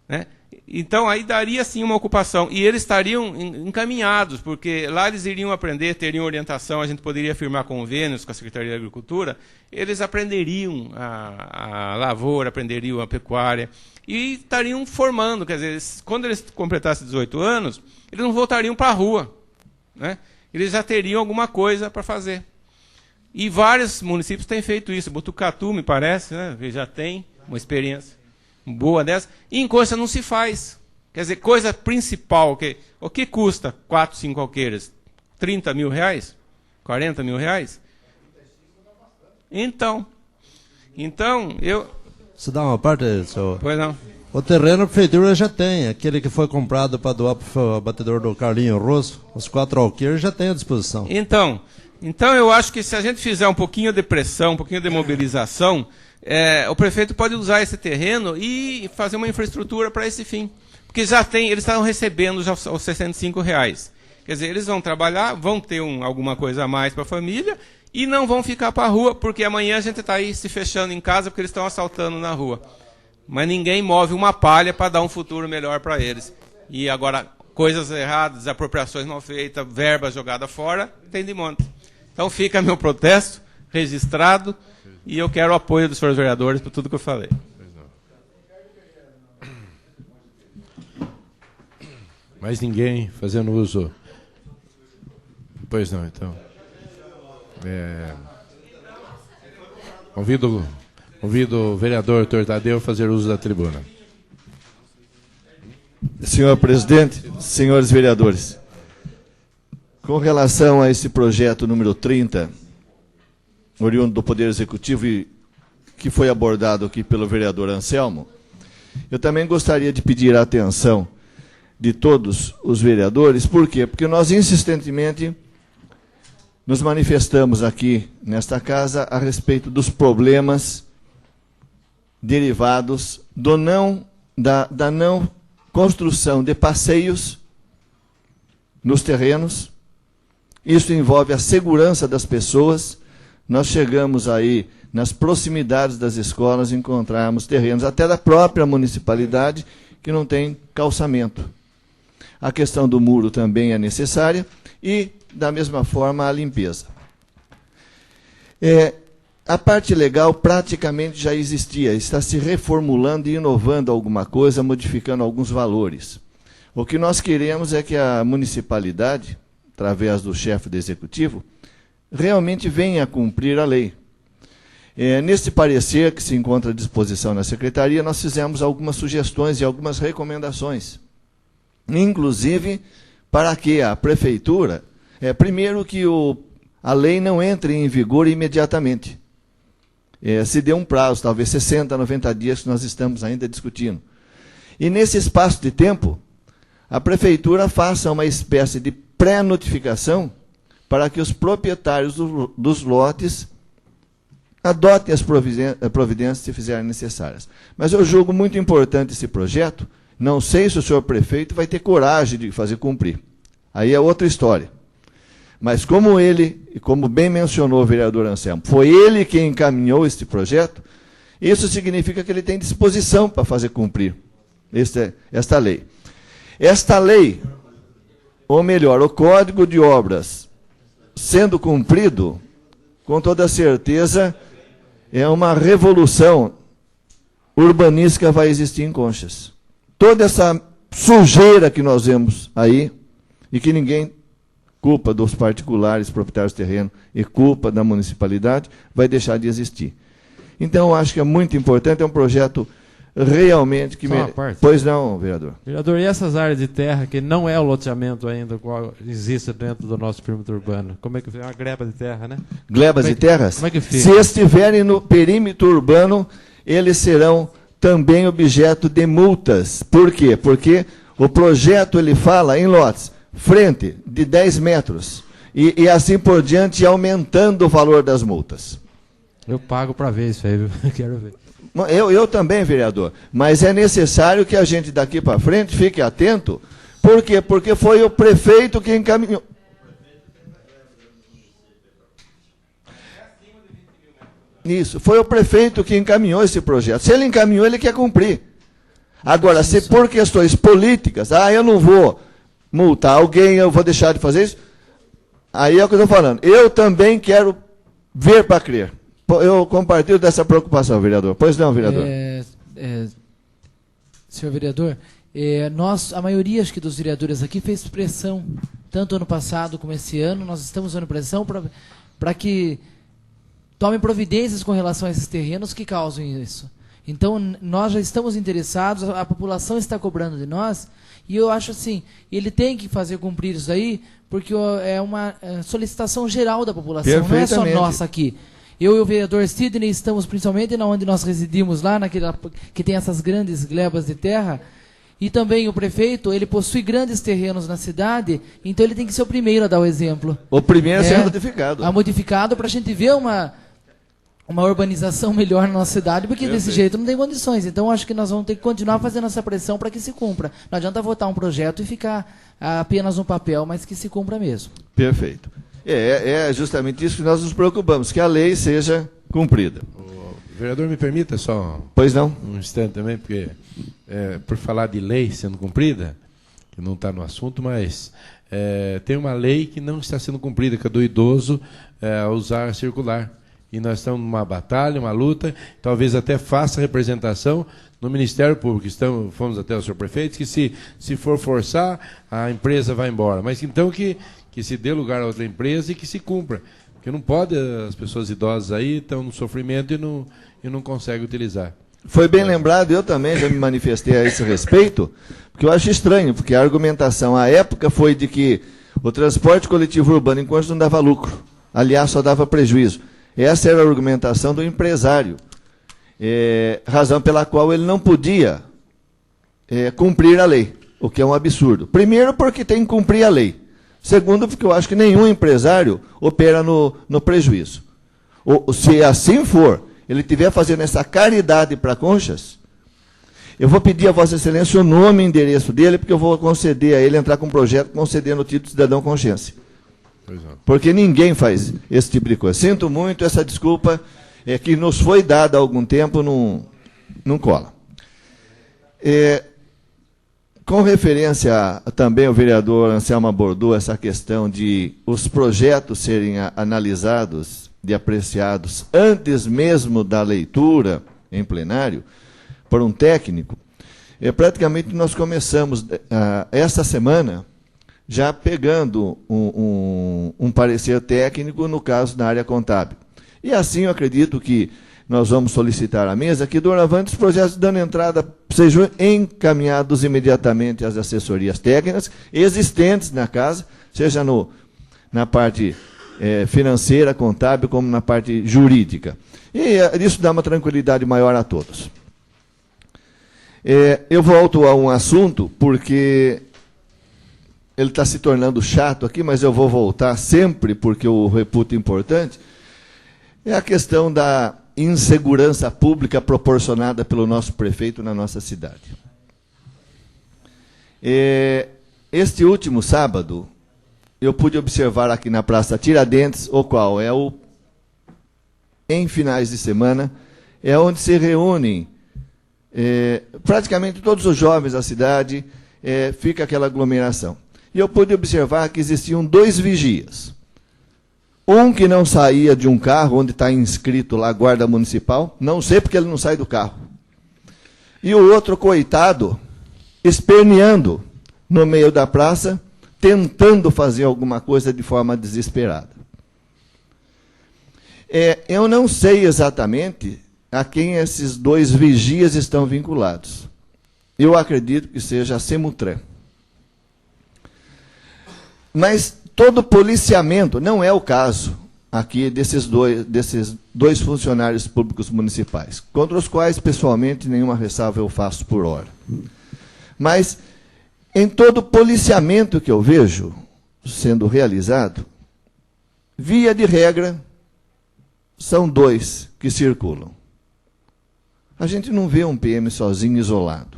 Né? Então, aí daria, sim, uma ocupação. E eles estariam encaminhados, porque lá eles iriam aprender, teriam orientação, a gente poderia firmar convênios com a Secretaria de Agricultura, eles aprenderiam a lavoura, aprenderiam a pecuária, e estariam formando, quer dizer, quando eles completassem 18 anos, eles não voltariam para a rua. Né? Eles já teriam alguma coisa para fazer. E vários municípios têm feito isso. Botucatu, me parece, né? Já tem uma experiência boa dessa. E em Concha não se faz. Quer dizer, coisa principal. O que custa 4, 5 alqueires? 30 mil reais? 40 mil reais? Então eu... Você dá uma parte, senhor? Pois não. O terreno a prefeitura já tem. Aquele que foi comprado para doar para o abatedor do Carlinho Rosso, os 4 alqueires já tem à disposição. Então, eu acho que se a gente fizer um pouquinho de pressão, um pouquinho de mobilização, o prefeito pode usar esse terreno e fazer uma infraestrutura para esse fim. Porque já tem, eles estão recebendo já os R$65. Quer dizer, eles vão trabalhar, vão ter alguma coisa a mais para a família e não vão ficar para a rua, porque amanhã a gente está aí se fechando em casa porque eles estão assaltando na rua. Mas ninguém move uma palha para dar um futuro melhor para eles. E agora, coisas erradas, desapropriações não feitas, verbas jogadas fora, tem de monte. Então fica meu protesto registrado e eu quero o apoio dos senhores vereadores por tudo que eu falei. Mais ninguém fazendo uso? Pois não, então. Convido o vereador Tortadeu a fazer uso da tribuna. Senhor presidente, senhores vereadores, com relação a esse projeto número 30, oriundo do Poder Executivo e que foi abordado aqui pelo vereador Anselmo, eu também gostaria de pedir a atenção de todos os vereadores. Por quê? Porque nós insistentemente nos manifestamos aqui nesta casa a respeito dos problemas derivados da não construção de passeios nos terrenos. Isso envolve a segurança das pessoas. Nós chegamos aí, nas proximidades das escolas, encontrarmos terrenos, até da própria municipalidade, que não tem calçamento. A questão do muro também é necessária e, da mesma forma, a limpeza. A parte legal praticamente já existia, está se reformulando e inovando alguma coisa, modificando alguns valores. O que nós queremos é que a municipalidade, através do chefe do executivo, realmente venha a cumprir a lei. Neste parecer que se encontra à disposição na secretaria, nós fizemos algumas sugestões e algumas recomendações, inclusive para que a prefeitura, primeiro que a lei não entre em vigor imediatamente. Se dê um prazo, talvez 60, 90 dias, que nós estamos ainda discutindo. E nesse espaço de tempo, a prefeitura faça uma espécie de pré-notificação para que os proprietários dos lotes adotem as providências se fizerem necessárias. Mas eu julgo muito importante esse projeto. Não sei se o senhor prefeito vai ter coragem de fazer cumprir. Aí é outra história. Mas como ele, e como bem mencionou o vereador Anselmo, foi ele quem encaminhou este projeto, isso significa que ele tem disposição para fazer cumprir esta lei. Esta lei, ou melhor, o Código de Obras, sendo cumprido, com toda certeza, uma revolução urbanística vai existir em Conchas. Toda essa sujeira que nós vemos aí, e que ninguém culpa dos particulares, proprietários de terreno, e culpa da municipalidade, vai deixar de existir. Então, eu acho que é muito importante, é um projeto realmente que... Só uma parte. Pois não, vereador. Vereador, e essas áreas de terra que não é o loteamento ainda, qual existe dentro do nosso perímetro urbano? Como é que é uma gleba de terra, né? Glebas de terras? Como é que fica? Se estiverem no perímetro urbano, eles serão também objeto de multas. Por quê? Porque o projeto ele fala em lotes, frente de 10 metros, e assim por diante, aumentando o valor das multas. Eu pago para ver isso aí, viu? Quero ver. Eu também, vereador, mas é necessário que a gente daqui para frente fique atento. Por quê? Porque foi o prefeito que encaminhou. Isso, foi o prefeito que encaminhou esse projeto. Se ele encaminhou, ele quer cumprir. Agora, se por questões políticas, eu não vou multar alguém, eu vou deixar de fazer isso, aí é o que eu estou falando. Eu também quero ver para crer. Eu compartilho dessa preocupação, vereador. Pois não, vereador? Senhor vereador, a maioria acho que dos vereadores aqui fez pressão, tanto ano passado como esse ano, nós estamos dando pressão para que tomem providências com relação a esses terrenos que causam isso. Então, nós já estamos interessados, a população está cobrando de nós, e eu acho assim, ele tem que fazer cumprir isso aí, porque é uma solicitação geral da população, não é só nossa aqui. Eu e o vereador Sidney estamos principalmente onde nós residimos, lá naquela que tem essas grandes glebas de terra, e também o prefeito, ele possui grandes terrenos na cidade, então ele tem que ser o primeiro a dar o exemplo. O primeiro a ser modificado. Modificado para a gente ver uma urbanização melhor na nossa cidade, porque desse jeito não tem condições. Então, acho que nós vamos ter que continuar fazendo essa pressão para que se cumpra. Não adianta votar um projeto e ficar apenas no papel, mas que se cumpra mesmo. Perfeito. É justamente isso que nós nos preocupamos, que a lei seja cumprida. O vereador, me permita só pois não? Um instante também, porque por falar de lei sendo cumprida, que não está no assunto, mas tem uma lei que não está sendo cumprida, que é do idoso usar a circular. E nós estamos numa batalha, uma luta, talvez até faça representação no Ministério Público. Fomos até o senhor prefeito, que se for forçar, a empresa vai embora. Mas então que se dê lugar a outra empresa e que se cumpra. Porque não pode, as pessoas idosas aí estão no sofrimento e não conseguem utilizar. Foi bem lembrado, eu também já me manifestei a esse respeito, porque eu acho estranho, porque a argumentação à época foi de que o transporte coletivo urbano, enquanto não dava lucro, aliás, só dava prejuízo. Essa era a argumentação do empresário, razão pela qual ele não podia cumprir a lei, o que é um absurdo. Primeiro, porque tem que cumprir a lei. Segundo, porque eu acho que nenhum empresário opera no prejuízo. Se assim for, ele estiver fazendo essa caridade para Conchas, eu vou pedir a Vossa Excelência o nome e endereço dele, porque eu vou conceder a ele, entrar com um projeto concedendo o título de cidadão consciência. Porque ninguém faz esse tipo de coisa. Sinto muito, essa desculpa que nos foi dada há algum tempo, não cola. Com referência também o vereador Anselmo abordou essa questão de os projetos serem analisados e apreciados antes mesmo da leitura em plenário, por um técnico. Praticamente nós começamos esta semana já pegando um parecer técnico, no caso da área contábil. E assim eu acredito que nós vamos solicitar à mesa que, doravante, os projetos dando entrada sejam encaminhados imediatamente às assessorias técnicas existentes na casa, seja na parte financeira, contábil, como na parte jurídica. E isso dá uma tranquilidade maior a todos. Eu volto a um assunto, porque ele está se tornando chato aqui, mas eu vou voltar sempre, porque eu reputo importante. É a questão da insegurança pública proporcionada pelo nosso prefeito na nossa cidade. Este último sábado, eu pude observar aqui na Praça Tiradentes, o qual em finais de semana, é onde se reúnem praticamente todos os jovens da cidade, fica aquela aglomeração. E eu pude observar que existiam 2 vigias. Um que não saía de um carro, onde está inscrito lá, guarda municipal, não sei porque ele não sai do carro. E o outro, coitado, esperneando no meio da praça, tentando fazer alguma coisa de forma desesperada. Eu não sei exatamente a quem esses 2 vigias estão vinculados. Eu acredito que seja a Semutran. Mas todo policiamento, não é o caso aqui desses dois funcionários públicos municipais, contra os quais, pessoalmente, nenhuma ressalva eu faço por hora. Mas, em todo policiamento que eu vejo sendo realizado, via de regra, são 2 que circulam. A gente não vê um PM sozinho, isolado.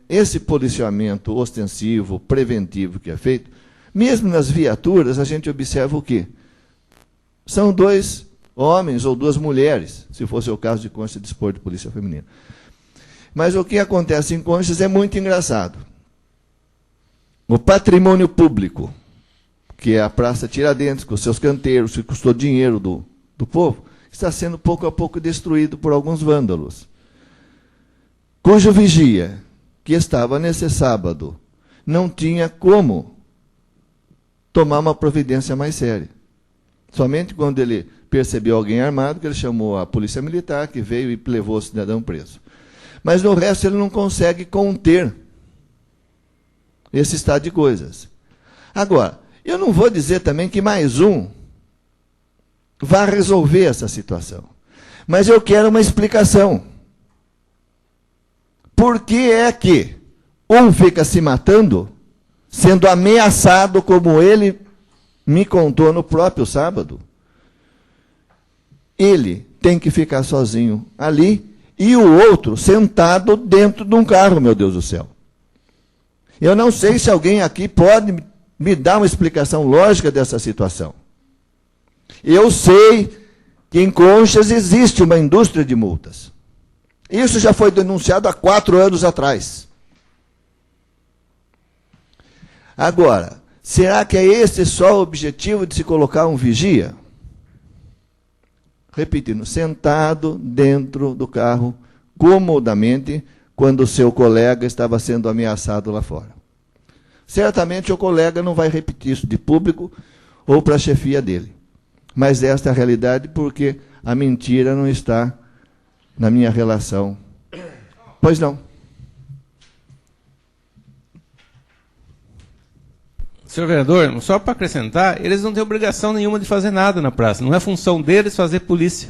Esse policiamento ostensivo, preventivo que é feito, mesmo nas viaturas, a gente observa o quê? São 2 homens ou 2 mulheres, se fosse o caso de Concha de Dispor de Polícia Feminina. Mas o que acontece em Conchas é muito engraçado. O patrimônio público, que é a Praça Tiradentes, com seus canteiros, que custou dinheiro do povo, está sendo pouco a pouco destruído por alguns vândalos, cujo vigia, que estava nesse sábado, não tinha como tomar uma providência mais séria. Somente quando ele percebeu alguém armado, que ele chamou a polícia militar, que veio e levou o cidadão preso. Mas no resto ele não consegue conter esse estado de coisas. Agora, eu não vou dizer também que mais um vá resolver essa situação. Mas eu quero uma explicação. Por que é que um fica se matando, sendo ameaçado, como ele me contou no próprio sábado? Ele tem que ficar sozinho ali e o outro sentado dentro de um carro, meu Deus do céu. Eu não sei se alguém aqui pode me dar uma explicação lógica dessa situação. Eu sei que em Conchas existe uma indústria de multas. Isso já foi denunciado há 4 anos atrás. Agora, será que é esse só o objetivo de se colocar um vigia? Repetindo, sentado dentro do carro, comodamente, quando o seu colega estava sendo ameaçado lá fora. Certamente o colega não vai repetir isso de público ou para a chefia dele. Mas esta é a realidade, porque a mentira não está na minha relação. Pois não. Senhor vereador, só para acrescentar, eles não têm obrigação nenhuma de fazer nada na praça. Não é função deles fazer polícia.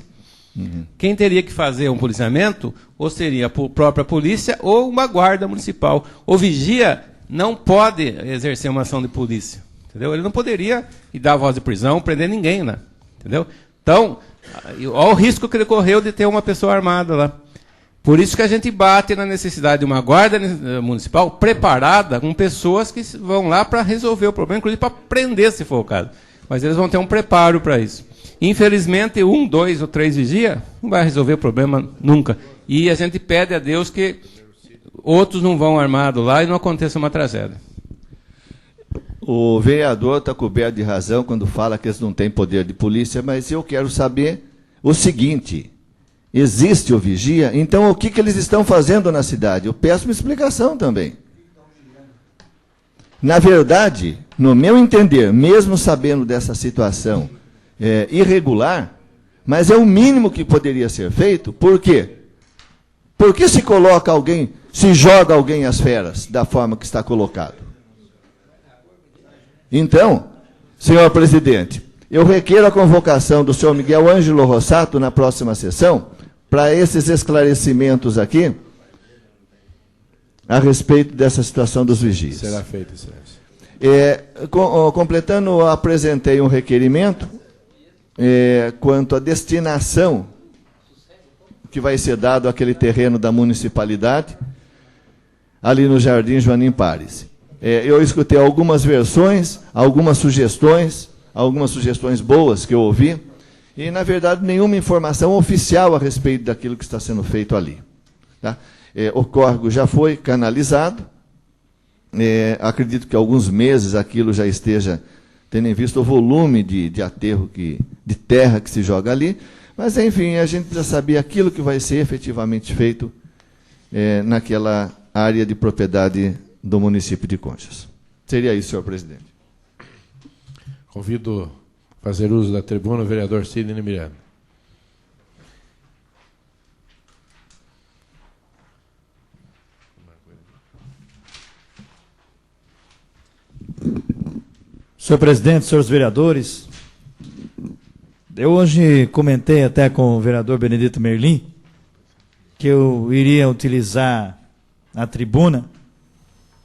Uhum. Quem teria que fazer um policiamento, ou seria a própria polícia, ou uma guarda municipal. O vigia não pode exercer uma ação de polícia. Entendeu? Ele não poderia ir dar voz de prisão, prender ninguém, né? Entendeu? Então, olha o risco que ele correu de ter uma pessoa armada lá. Por isso que a gente bate na necessidade de uma guarda municipal preparada, com pessoas que vão lá para resolver o problema, inclusive para prender, se for o caso. Mas eles vão ter um preparo para isso. Infelizmente, 1, 2 ou 3 vigia não vai resolver o problema nunca. E a gente pede a Deus que outros não vão armados lá e não aconteça uma tragédia. O vereador está coberto de razão quando fala que eles não têm poder de polícia, mas eu quero saber o seguinte: existe o vigia? Então o que eles estão fazendo na cidade? Eu peço uma explicação também. Na verdade, no meu entender, mesmo sabendo dessa situação irregular, mas é o mínimo que poderia ser feito. Por quê? Porque se coloca alguém, se joga alguém às feras, da forma que está colocado. Então, senhor presidente, eu requeiro a convocação do senhor Miguel Ângelo Rossato na próxima sessão, para esses esclarecimentos aqui, a respeito dessa situação dos vigias. Será feito, excelência. Completando, eu apresentei um requerimento quanto à destinação que vai ser dado àquele terreno da municipalidade, ali no Jardim Joanim Pares. Eu escutei algumas versões, algumas sugestões boas que eu ouvi, e, na verdade, nenhuma informação oficial a respeito daquilo que está sendo feito ali. Tá? O córrego já foi canalizado, acredito que há alguns meses aquilo já esteja, tendo em vista o volume de aterro, de terra que se joga ali, mas, enfim, a gente precisa saber aquilo que vai ser efetivamente feito naquela área de propriedade do município de Conchas. Seria isso, senhor presidente. Convido a fazer uso da tribuna o vereador Sidney Miranda. Senhor presidente, senhores vereadores, eu hoje comentei até com o vereador Benedito Merlim que eu iria utilizar a tribuna,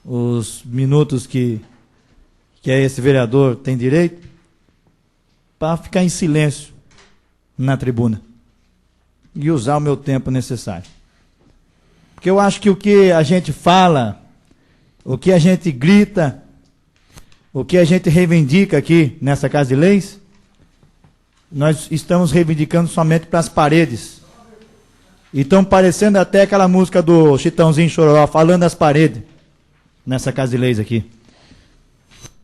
os minutos que esse vereador tem direito, para ficar em silêncio na tribuna e usar o meu tempo necessário. Porque eu acho que o que a gente fala, o que a gente grita, o que a gente reivindica aqui nessa Casa de Leis, nós estamos reivindicando somente para as paredes. E estão parecendo até aquela música do Chitãozinho Chororó, falando das paredes, nessa Casa de Leis aqui.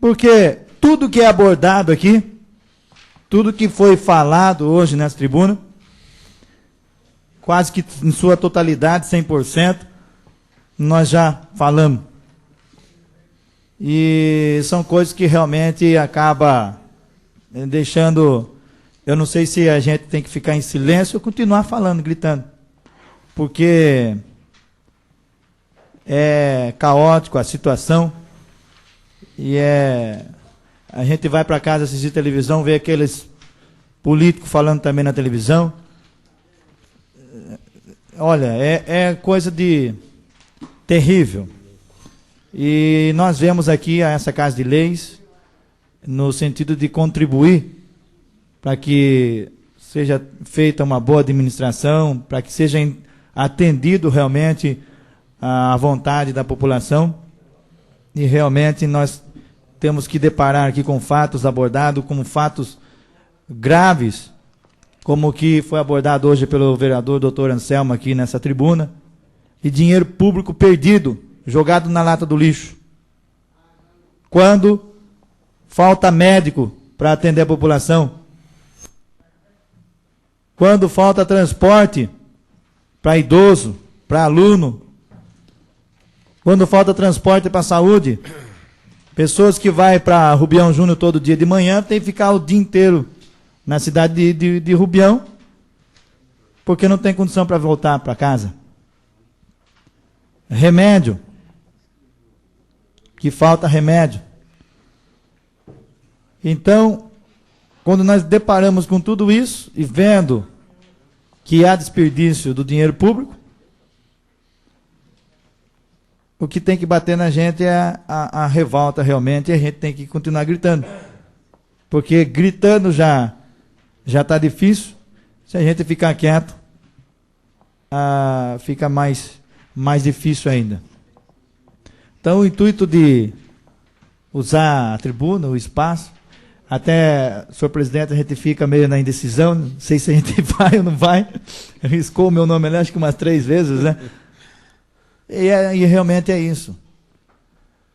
Porque tudo que é abordado aqui, tudo que foi falado hoje nessa tribuna, quase que em sua totalidade, 100%, nós já falamos. E são coisas que realmente acaba deixando... Eu não sei se a gente tem que ficar em silêncio ou continuar falando, gritando. Porque é caótico a situação. E a gente vai para casa assistir televisão, vê aqueles políticos falando também na televisão. Olha, é coisa de terrível. E nós vemos aqui essa Casa de Leis no sentido de contribuir para que seja feita uma boa administração, para que seja atendido realmente a vontade da população. E realmente nós temos que deparar aqui com fatos abordados como fatos graves, como o que foi abordado hoje pelo vereador Dr. Anselmo aqui nessa tribuna, e dinheiro público perdido, jogado na lata do lixo. Quando falta médico para atender a população, quando falta transporte para idoso, para aluno, quando falta transporte para saúde, pessoas que vai para Rubião Júnior todo dia de manhã tem que ficar o dia inteiro na cidade de Rubião, porque não tem condição para voltar para casa. Remédio, que falta remédio. Então, quando nós deparamos com tudo isso e vendo que há desperdício do dinheiro público, o que tem que bater na gente é a revolta realmente, e a gente tem que continuar gritando. Porque gritando já está difícil, se a gente ficar quieto, fica mais difícil ainda. Então, o intuito de usar a tribuna, o espaço, até, senhor presidente, a gente fica meio na indecisão, não sei se a gente vai ou não vai, riscou o meu nome ali, acho que umas 3 vezes, né? E realmente é isso.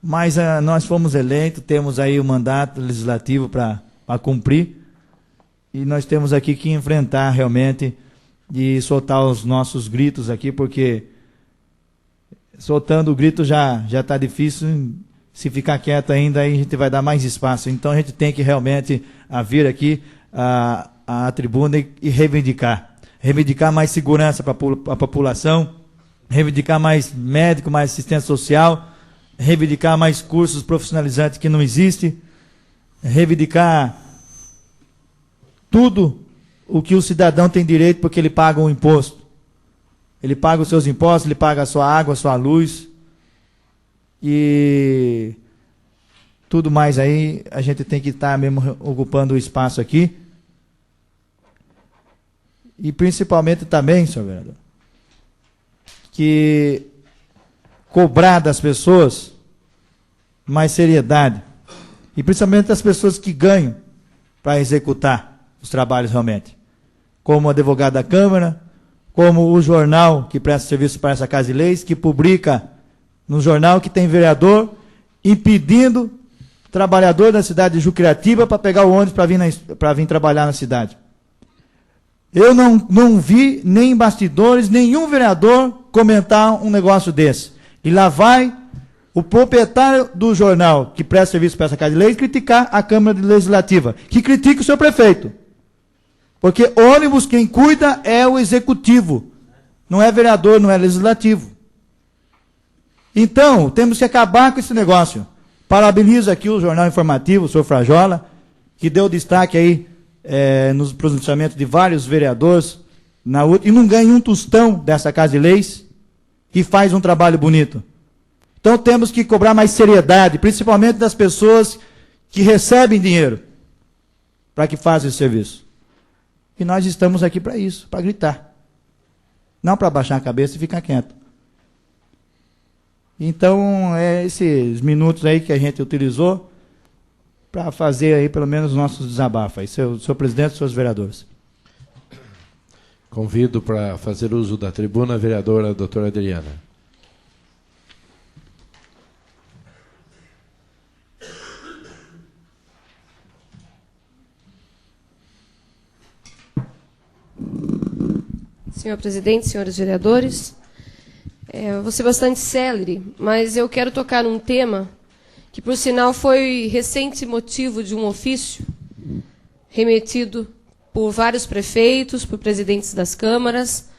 Mas nós fomos eleitos, temos aí o mandato legislativo para cumprir, e nós temos aqui que enfrentar realmente e soltar os nossos gritos aqui, porque soltando o grito já está difícil. Se ficar quieto ainda, aí a gente vai dar mais espaço. Então a gente tem que realmente vir aqui à tribuna e reivindicar. Reivindicar mais segurança para a população, reivindicar mais médico, mais assistência social, reivindicar mais cursos profissionalizantes que não existem, reivindicar tudo o que o cidadão tem direito, porque ele paga um imposto. Ele paga os seus impostos, ele paga a sua água, a sua luz, e tudo mais aí, a gente tem que estar mesmo ocupando o espaço aqui. E principalmente também, senhor vereador, que cobrar das pessoas mais seriedade. E principalmente das pessoas que ganham para executar os trabalhos realmente. Como o advogado da Câmara, como o jornal que presta serviço para essa Casa de Leis, que publica no jornal que tem vereador impedindo trabalhador da cidade de Juquiratiba para pegar o ônibus para vir trabalhar na cidade. Eu não vi nem em bastidores nenhum vereador comentar um negócio desse. E lá vai o proprietário do jornal que presta serviço para essa Casa de Leis criticar a Câmara Legislativa, que critica o seu prefeito. Porque ônibus quem cuida é o executivo, não é vereador, não é legislativo. Então, temos que acabar com esse negócio. Parabenizo aqui o Jornal Informativo, o senhor Frajola, que deu destaque aí nos pronunciamentos de vários vereadores, e não ganha um tostão dessa Casa de Leis, e faz um trabalho bonito. Então temos que cobrar mais seriedade, principalmente das pessoas que recebem dinheiro, para que façam esse serviço. E nós estamos aqui para isso, para gritar. Não para baixar a cabeça e ficar quieto. Então, esses minutos aí que a gente utilizou para fazer aí pelo menos nossos desabafos aí, senhor presidente e seus vereadores. Convido para fazer uso da tribuna a vereadora doutora Adriana. Senhor presidente, senhores vereadores, vou ser bastante célere, mas eu quero tocar num tema que, por sinal, foi recente motivo de um ofício remetido por vários prefeitos, por presidentes das câmaras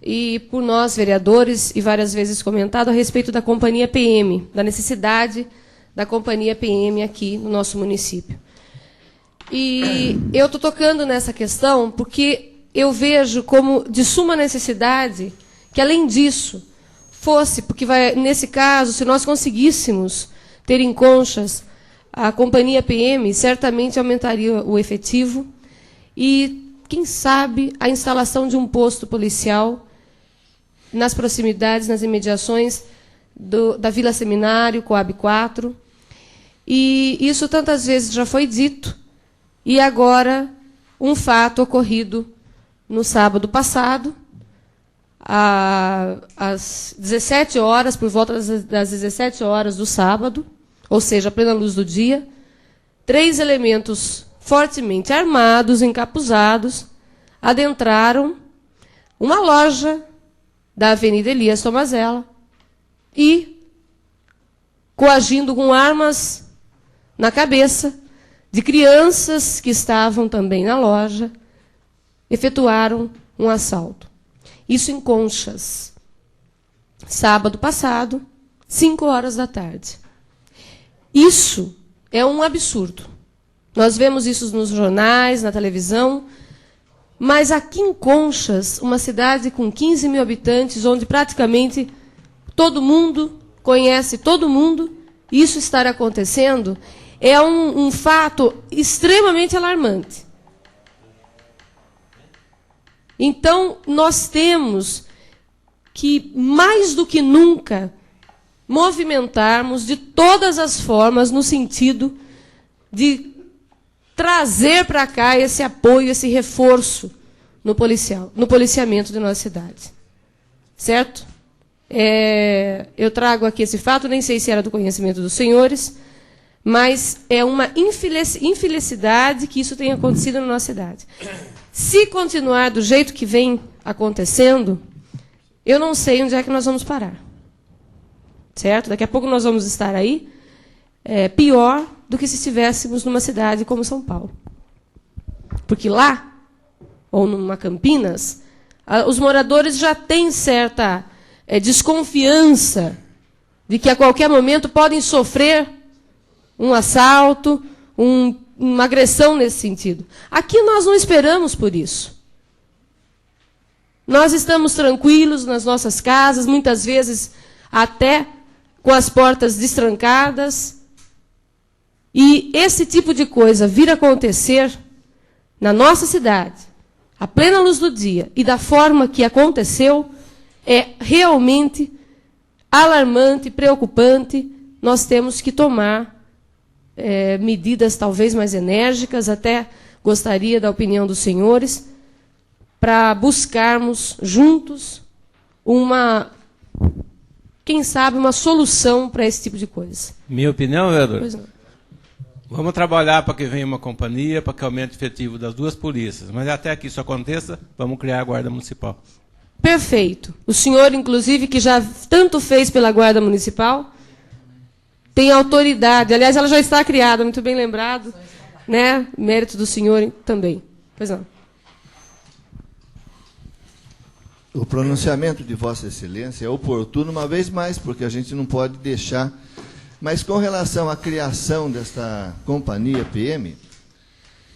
e por nós, vereadores, e várias vezes comentado a respeito da Companhia PM, da necessidade da Companhia PM aqui no nosso município. E eu estou tocando nessa questão porque eu vejo como de suma necessidade que, além disso, fosse, porque nesse caso, se nós conseguíssemos ter em Conchas a Companhia PM, certamente aumentaria o efetivo e, quem sabe, a instalação de um posto policial nas proximidades, nas imediações da Vila Seminário, Coab 4. E isso tantas vezes já foi dito, e agora um fato ocorrido no sábado passado, às 17 horas, por volta das 17 horas do sábado, ou seja, a plena luz do dia, 3 elementos fortemente armados, encapuzados, adentraram uma loja da Avenida Elias Tomazella e, coagindo com armas na cabeça de crianças que estavam também na loja, efetuaram um assalto. Isso em Conchas, sábado passado, 5 horas da tarde. Isso é um absurdo. Nós vemos isso nos jornais, na televisão, mas aqui em Conchas, uma cidade com 15 mil habitantes, onde praticamente todo mundo conhece todo mundo, isso estar acontecendo é um fato extremamente alarmante. Então, nós temos que, mais do que nunca, movimentarmos de todas as formas no sentido de trazer para cá esse apoio, esse reforço no policiamento de nossa cidade. Certo? Eu trago aqui esse fato, nem sei se era do conhecimento dos senhores, mas é uma infelicidade que isso tenha acontecido na nossa cidade. Se continuar do jeito que vem acontecendo, eu não sei onde é que nós vamos parar. Certo? Daqui a pouco nós vamos estar aí pior do que se estivéssemos numa cidade como São Paulo. Porque lá, ou numa Campinas, os moradores já têm certa desconfiança de que a qualquer momento podem sofrer um assalto, uma agressão nesse sentido. Aqui nós não esperamos por isso. Nós estamos tranquilos nas nossas casas, muitas vezes até com as portas destrancadas. E esse tipo de coisa vir acontecer na nossa cidade, à plena luz do dia, e da forma que aconteceu, é realmente alarmante, preocupante. Nós temos que tomar medidas talvez mais enérgicas, até gostaria da opinião dos senhores, para buscarmos juntos quem sabe, uma solução para esse tipo de coisa. Minha opinião, vereador? Pois não. Vamos trabalhar para que venha uma companhia, para que aumente o efetivo das duas polícias. Mas até que isso aconteça, vamos criar a Guarda Municipal. Perfeito. O senhor, inclusive, que já tanto fez pela Guarda Municipal, tem autoridade. Aliás, ela já está criada, muito bem lembrado, né? Mérito do senhor também. Pois não. O pronunciamento de Vossa Excelência é oportuno uma vez mais, porque a gente não pode deixar Mas com relação à criação desta companhia PM,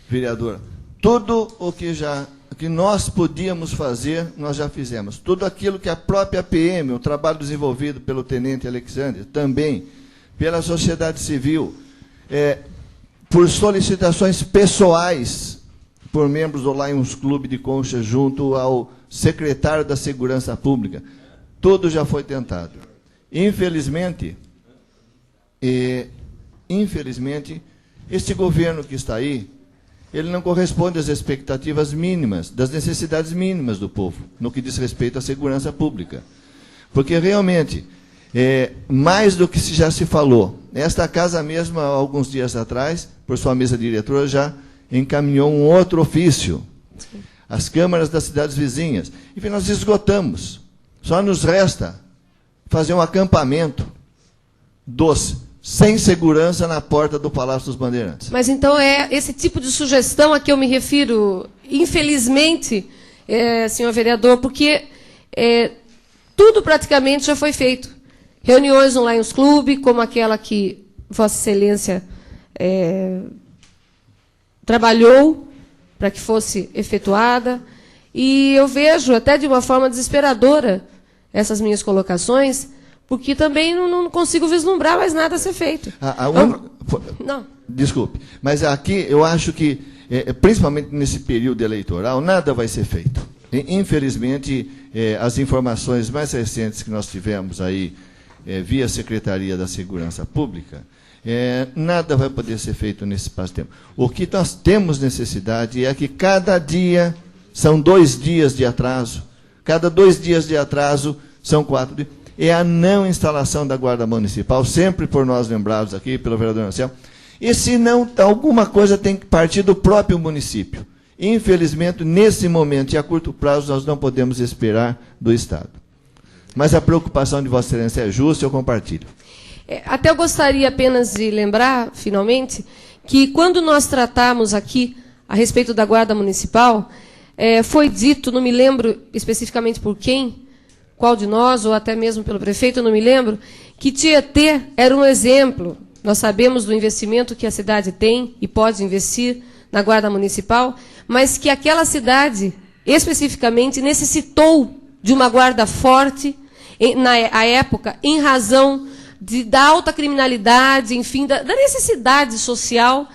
vereador, tudo o que nós podíamos fazer, nós já fizemos. Tudo aquilo que a própria PM, o trabalho desenvolvido pelo Tenente Alexandre, também pela sociedade civil, por solicitações pessoais, por membros do Lions Clube de Concha, junto ao secretário da Segurança Pública. Tudo já foi tentado. Infelizmente, este governo que está aí, ele não corresponde às expectativas mínimas, das necessidades mínimas do povo, no que diz respeito à segurança pública. Porque, realmente, mais do que já se falou, esta casa mesma, alguns dias atrás, por sua mesa diretora, já encaminhou um outro ofício. As câmaras das cidades vizinhas. Enfim, nós esgotamos. Só nos resta fazer um acampamento sem segurança na porta do Palácio dos Bandeirantes. Mas então é esse tipo de sugestão a que eu me refiro, infelizmente, senhor vereador, porque tudo praticamente já foi feito. Reuniões no Lions Clube, como aquela que Vossa Excelência trabalhou para que fosse efetuada, e eu vejo até de uma forma desesperadora essas minhas colocações, porque também não consigo vislumbrar mais nada a ser feito. Não. Desculpe, mas aqui eu acho que, principalmente nesse período eleitoral, nada vai ser feito. Infelizmente, as informações mais recentes que nós tivemos aí, via Secretaria da Segurança Pública, nada vai poder ser feito nesse espaço de tempo. O que nós temos necessidade é que cada dia são 2 dias de atraso, cada 2 dias de atraso são 4 dias. É a não instalação da Guarda Municipal, sempre por nós lembrados aqui, pelo vereador Marcelo. E se não, alguma coisa tem que partir do próprio município. Infelizmente, nesse momento e a curto prazo, nós não podemos esperar do Estado. Mas a preocupação de Vossa Excelência é justa, eu compartilho. Até eu gostaria apenas de lembrar, finalmente, que quando nós tratamos aqui a respeito da Guarda Municipal, foi dito, não me lembro especificamente por qual de nós, ou até mesmo pelo prefeito, não me lembro, que Tietê era um exemplo. Nós sabemos do investimento que a cidade tem e pode investir na Guarda Municipal, mas que aquela cidade, especificamente, necessitou de uma guarda forte, na época, em razão da alta criminalidade, enfim, da necessidade social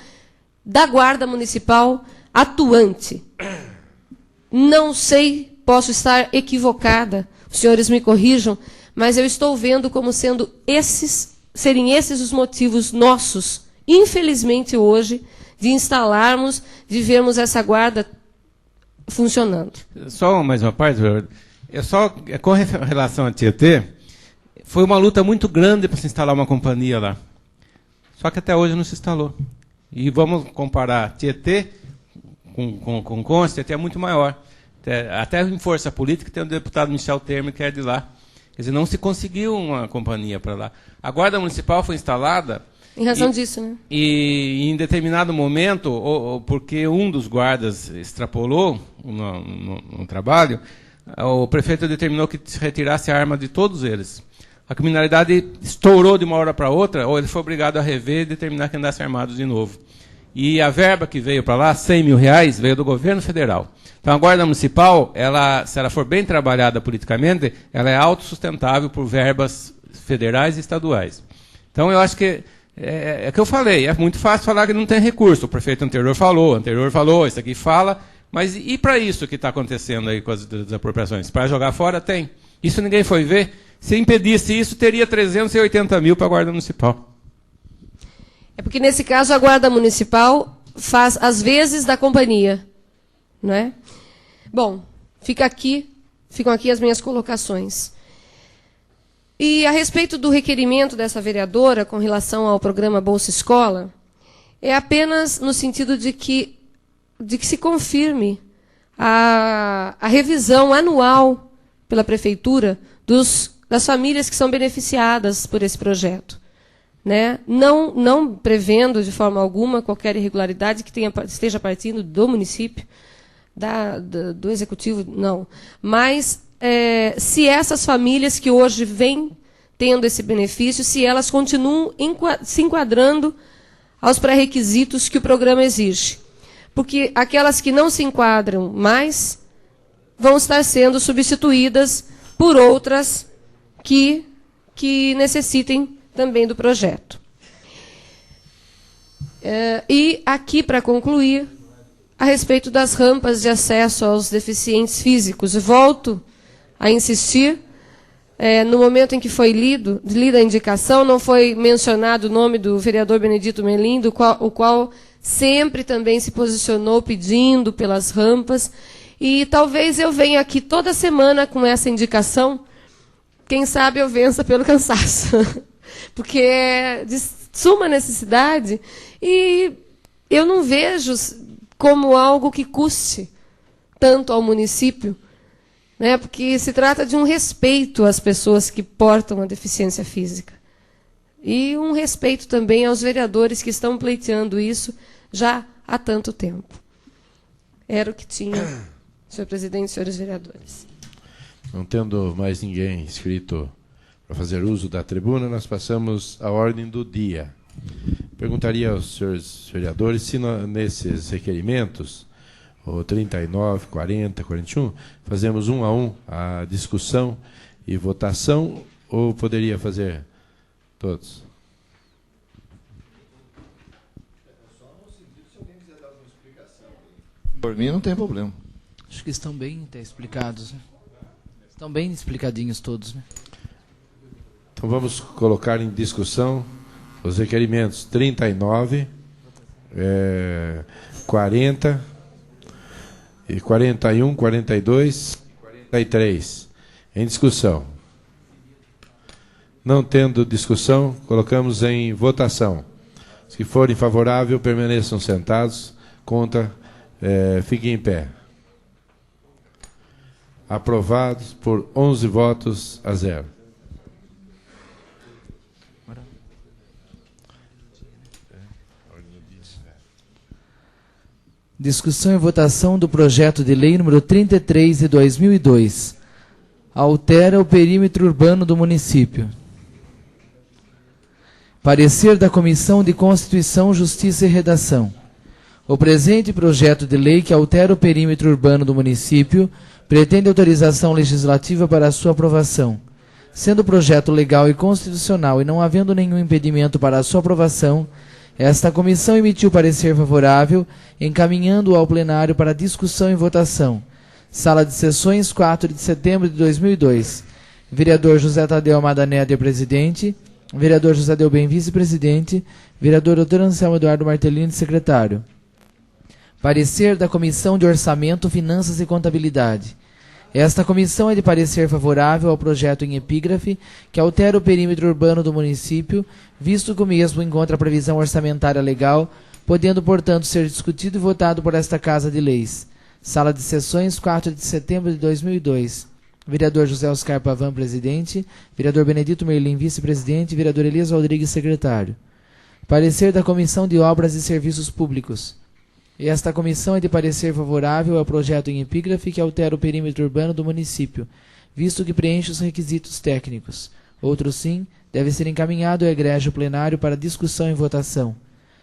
da Guarda Municipal atuante. Não sei, posso estar equivocada, os senhores me corrijam, mas eu estou vendo como sendo serem esses os motivos nossos, infelizmente hoje, de instalarmos, de vermos essa guarda funcionando. Só mais uma parte, com relação a Tietê, foi uma luta muito grande para se instalar uma companhia lá. Só que até hoje não se instalou. E vamos comparar Tietê com Concha, Tietê é muito maior. Até em força política tem o deputado Michel Temer, que é de lá. Quer dizer, não se conseguiu uma companhia para lá. A Guarda Municipal foi instalada... Em razão disso, né? E em determinado momento, porque um dos guardas extrapolou no trabalho, o prefeito determinou que se retirasse a arma de todos eles. A criminalidade estourou de uma hora para outra, ou ele foi obrigado a rever e determinar que andasse armado de novo. E a verba que veio para lá, R$100 mil, veio do governo federal. Então, a Guarda Municipal, se ela for bem trabalhada politicamente, ela é autossustentável por verbas federais e estaduais. Então, eu acho que é que eu falei, é muito fácil falar que não tem recurso. O prefeito anterior falou, esse aqui fala, mas e para isso que está acontecendo aí com as desapropriações? Para jogar fora, tem. Isso ninguém foi ver. Se impedisse isso, teria 380 mil para a Guarda Municipal. É porque, nesse caso, a Guarda Municipal faz às vezes da companhia. Não é? Bom, ficam aqui as minhas colocações. E a respeito do requerimento dessa vereadora com relação ao programa Bolsa Escola, é apenas no sentido de que se confirme a revisão anual pela Prefeitura das famílias que são beneficiadas por esse projeto. Né? Não prevendo de forma alguma qualquer irregularidade que esteja partindo do município, do executivo, não. Mas se essas famílias que hoje vêm tendo esse benefício se elas continuam se enquadrando aos pré-requisitos que o programa exige. Porque aquelas que não se enquadram mais vão estar sendo substituídas por outras que necessitem também do projeto. E aqui, para concluir, a respeito das rampas de acesso aos deficientes físicos, volto a insistir. No momento em que foi lida a indicação, não foi mencionado o nome do vereador Benedito Merlim, o qual sempre também se posicionou pedindo pelas rampas. E talvez eu venha aqui toda semana com essa indicação, quem sabe eu vença pelo cansaço, porque é de suma necessidade e eu não vejo como algo que custe tanto ao município, né? Porque se trata de um respeito às pessoas que portam a deficiência física. E um respeito também aos vereadores que estão pleiteando isso já há tanto tempo. Era o que tinha, senhor presidente e senhores vereadores. Não tendo mais ninguém inscrito para fazer uso da tribuna, nós passamos à ordem do dia. Perguntaria aos senhores vereadores se nesses requerimentos, o 39, 40, 41, fazemos um a um a discussão e votação, ou poderia fazer todos? Por mim não tem problema. Acho que estão bem explicados, né? Estão bem explicadinhos todos, né? Então vamos colocar em discussão os requerimentos 39, 40, e 41, 42 e 43. Em discussão. Não tendo discussão, colocamos em votação. Os que forem favoráveis, permaneçam sentados. Contra, fiquem em pé. Aprovados por 11 votos a 0. Discussão e votação do projeto de lei número 33 de 2002. Altera o perímetro urbano do município. Parecer da Comissão de Constituição, Justiça e Redação. O presente projeto de lei que altera o perímetro urbano do município pretende autorização legislativa para a sua aprovação. Sendo projeto legal e constitucional e não havendo nenhum impedimento para a sua aprovação, esta comissão emitiu parecer favorável, encaminhando-o ao plenário para discussão e votação. Sala de Sessões, 4 de setembro de 2002. Vereador José Tadeu Almada Néder, presidente. Vereador José Delbem, vice-presidente. Vereador Dr. Anselmo Eduardo Martellini, secretário. Parecer da Comissão de Orçamento, Finanças e Contabilidade. Esta comissão é de parecer favorável ao projeto em epígrafe que altera o perímetro urbano do município, visto que o mesmo encontra a previsão orçamentária legal, podendo, portanto, ser discutido e votado por esta Casa de Leis. Sala de Sessões, 4 de setembro de 2002. Vereador José Oscar Pavan, presidente. Vereador Benedito Merlim, vice-presidente. Vereador Elias Rodrigues, secretário. Parecer da Comissão de Obras e Serviços Públicos. Esta comissão é de parecer favorável ao projeto em epígrafe que altera o perímetro urbano do município, visto que preenche os requisitos técnicos. Outro sim, deve ser encaminhado ao egrégio plenário para discussão e votação.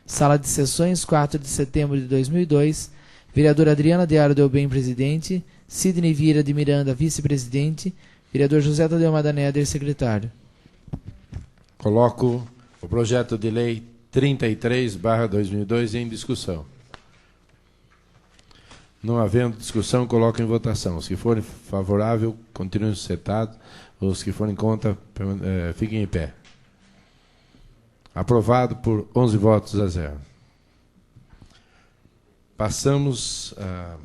Sala de Sessões, 4 de setembro de 2002. Vereador Adriana Dearo Delbem, presidente. Sidney Vieira de Miranda, vice-presidente. Vereador José Tadeu Almada Néder, secretário. Coloco o projeto de lei 33/2002 em discussão. Não havendo discussão, coloco em votação. Os que forem favoráveis, continuem sentados. Os que forem contra, fiquem em pé. Aprovado por 11 votos a 0. Passamos à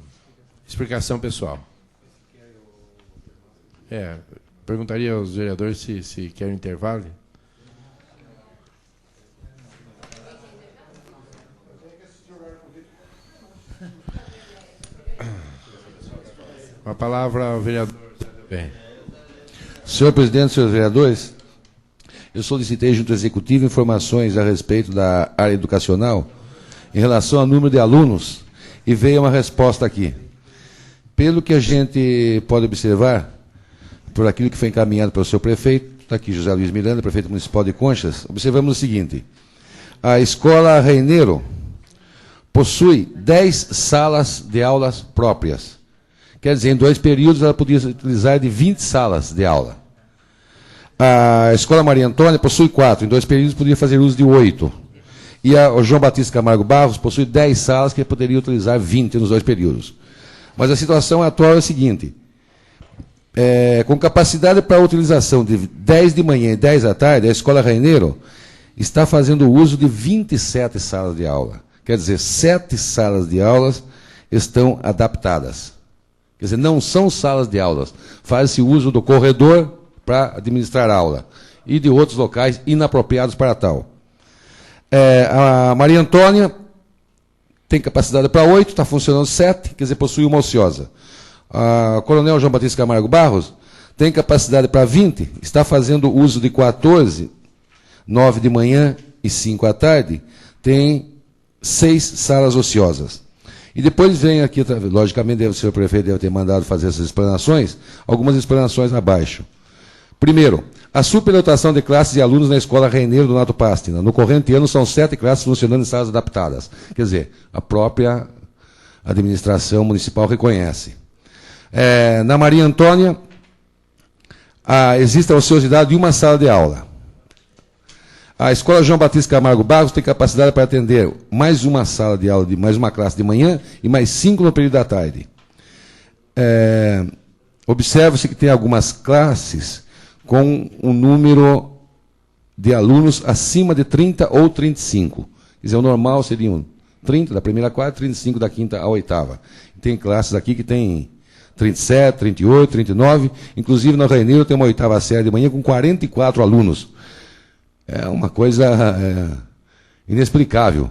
explicação pessoal. Perguntaria aos vereadores se querem intervalo. Com a palavra ao vereador. Bem. Senhor presidente, senhores vereadores, eu solicitei junto ao Executivo informações a respeito da área educacional em relação ao número de alunos e veio uma resposta aqui. Pelo que a gente pode observar, por aquilo que foi encaminhado pelo seu prefeito, está aqui José Luiz Miranda, prefeito municipal de Conchas, observamos o seguinte: a escola Reineiro possui 10 salas de aulas próprias. Quer dizer, em 2 períodos ela podia utilizar de 20 salas de aula. A escola Maria Antônia possui 4, em 2 períodos podia fazer uso de 8. E o João Batista Camargo Barros possui 10 salas que poderia utilizar 20 nos 2 períodos. Mas a situação atual é a seguinte: com capacidade para a utilização de 10 de manhã e 10 da tarde, a escola Reineiro está fazendo uso de 27 salas de aula. Quer dizer, 7 salas de aulas estão adaptadas. Quer dizer, não são salas de aulas. Faz-se uso do corredor para administrar aula e de outros locais inapropriados para tal. A Maria Antônia tem capacidade para 8, está funcionando 7, quer dizer, possui uma ociosa. A Coronel João Batista Camargo Barros tem capacidade para 20, está fazendo uso de 14, 9 de manhã e 5 à tarde, tem 6 salas ociosas. E depois vem aqui, logicamente, o senhor prefeito deve ter mandado fazer essas explanações, algumas explanações abaixo. Primeiro, a superlotação de classes e alunos na escola Reineiro do Nato Pastina. No corrente ano, são 7 classes funcionando em salas adaptadas. Quer dizer, a própria administração municipal reconhece. Na Maria Antônia, existe a ociosidade de uma sala de aula. A escola João Batista Camargo Barros tem capacidade para atender mais uma sala de aula, mais uma classe de manhã e mais 5 no período da tarde. Observa-se que tem algumas classes com um número de alunos acima de 30 ou 35. Quer dizer, o normal seriam 30 da primeira à quarta, 35 da quinta à oitava. Tem classes aqui que tem 37, 38, 39. Inclusive, na Reineiro tem uma oitava série de manhã com 44 alunos. É uma coisa inexplicável.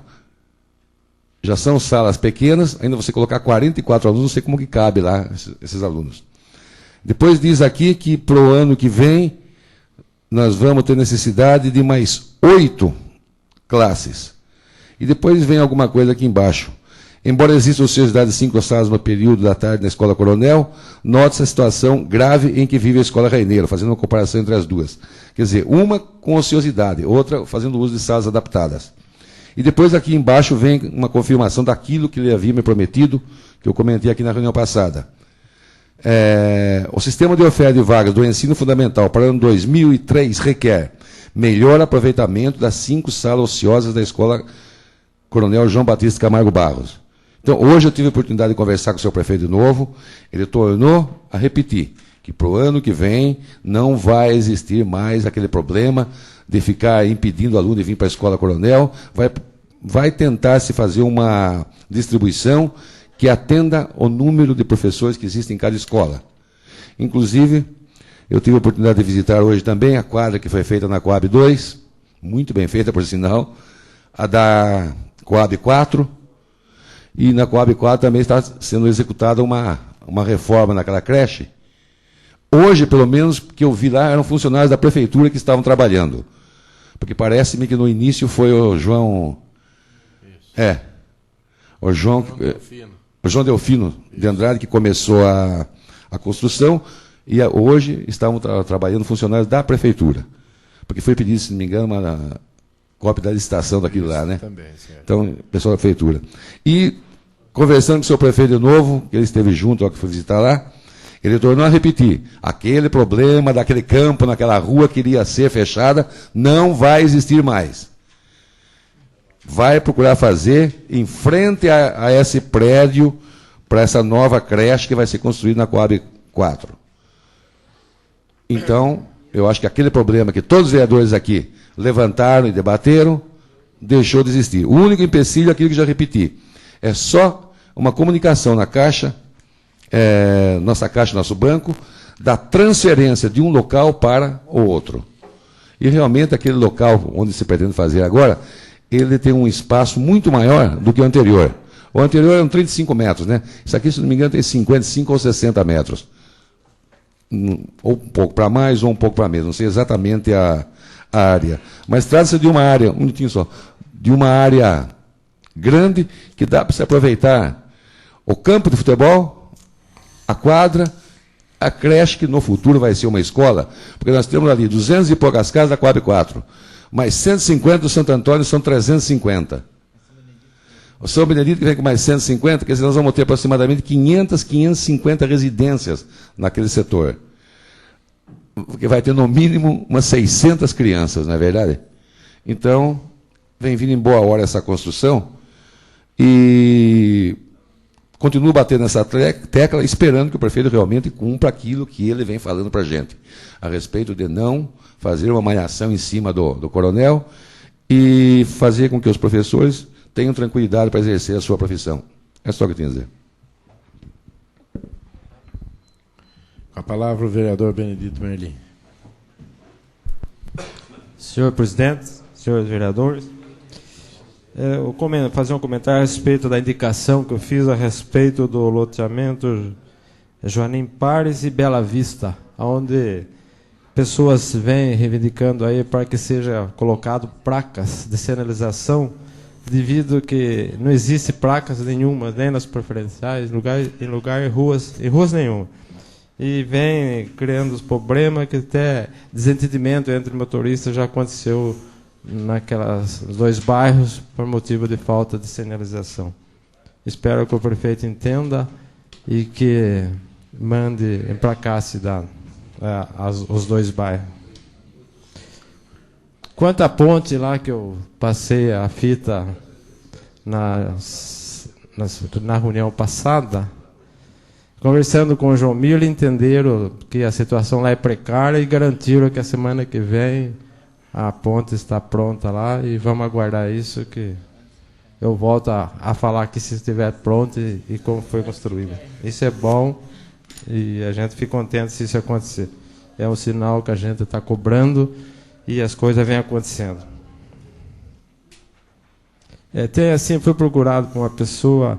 Já são salas pequenas, ainda você colocar 44 alunos, não sei como que cabe lá esses alunos. Depois diz aqui que para o ano que vem nós vamos ter necessidade de mais 8 classes. E depois vem alguma coisa aqui embaixo. Embora exista ociosidade de 5 salas no período da tarde na Escola Coronel, note-se a situação grave em que vive a Escola Reineiro, fazendo uma comparação entre as duas. Quer dizer, uma com ociosidade, outra fazendo uso de salas adaptadas. E depois aqui embaixo vem uma confirmação daquilo que ele havia me prometido, que eu comentei aqui na reunião passada. O sistema de oferta de vagas do ensino fundamental para o ano 2003 requer melhor aproveitamento das 5 salas ociosas da Escola Coronel João Batista Camargo Barros. Então, hoje eu tive a oportunidade de conversar com o seu prefeito de novo, ele tornou a repetir que para o ano que vem não vai existir mais aquele problema de ficar impedindo o aluno de vir para a Escola Coronel, vai tentar se fazer uma distribuição que atenda o número de professores que existem em cada escola. Inclusive, eu tive a oportunidade de visitar hoje também a quadra que foi feita na Coab 2, muito bem feita, por sinal, a da Coab 4, e na Coab 4 também está sendo executada uma reforma naquela creche. Hoje, pelo menos, que eu vi lá, eram funcionários da prefeitura que estavam trabalhando. Porque parece-me que no início foi o João... O João Delfino de Andrade, que começou a construção, e hoje estavam trabalhando funcionários da prefeitura. Porque foi pedido, se não me engano, uma cópia da licitação daquilo lá, né? Também, certo. Então, pessoal da prefeitura. E, conversando com o seu prefeito de novo, que ele esteve junto ao que foi visitar lá, ele tornou a repetir, aquele problema daquele campo, naquela rua que iria ser fechada, não vai existir mais. Vai procurar fazer em frente a esse prédio, para essa nova creche que vai ser construída na Coab 4. Então, eu acho que aquele problema que todos os vereadores aqui levantaram e debateram, deixou de existir. O único empecilho é aquilo que já repeti. É só uma comunicação na Caixa, nossa Caixa, nosso banco, da transferência de um local para o outro. E realmente aquele local onde se pretende fazer agora, ele tem um espaço muito maior do que o anterior. O anterior eram 35 metros, né? Isso aqui, se não me engano, tem 55 ou 60 metros. Ou um pouco para mais, ou um pouco para menos. Não sei exatamente a área. Mas trata-se de uma área, um minutinho só, de uma área grande que dá para se aproveitar o campo de futebol, a quadra A creche que no futuro vai ser uma escola, porque nós temos ali 200 e poucas casas da Coab 4, mais 150 do Santo Antônio, são 350. O São Benedito que vem com mais 150, quer dizer, nós vamos ter aproximadamente 550 residências naquele setor. Porque vai ter no mínimo umas 600 crianças, não é verdade? Então, vem vindo em boa hora essa construção e continuo batendo nessa tecla, esperando que o prefeito realmente cumpra aquilo que ele vem falando para a gente, a respeito de não fazer uma malhação em cima do coronel e fazer com que os professores tenham tranquilidade para exercer a sua profissão. É só o que eu tenho a dizer. Com a palavra o vereador Benedito Merlim. Senhor presidente, senhores vereadores, eu vou fazer um comentário a respeito da indicação que eu fiz a respeito do loteamento Joanim Pares e Bela Vista, onde pessoas vêm reivindicando aí para que seja colocado placas de sinalização, devido que não existe placas nenhuma, nem nas preferenciais, em ruas nenhuma. E vem criando os problemas que até desentendimento entre motoristas já aconteceu naquelas 2 bairros por motivo de falta de sinalização. Espero que o prefeito entenda e que mande emplacar a cidade, os 2 bairros. Quanto à ponte lá que eu passei a fita na reunião passada, conversando com o João Milo, entenderam que a situação lá é precária e garantiram que a semana que vem a ponte está pronta lá e vamos aguardar isso, que eu volto a falar que se estiver pronto e como foi construído. Isso é bom e a gente fica contente se isso acontecer. É um sinal que a gente está cobrando e as coisas vêm acontecendo. Fui procurado por uma pessoa,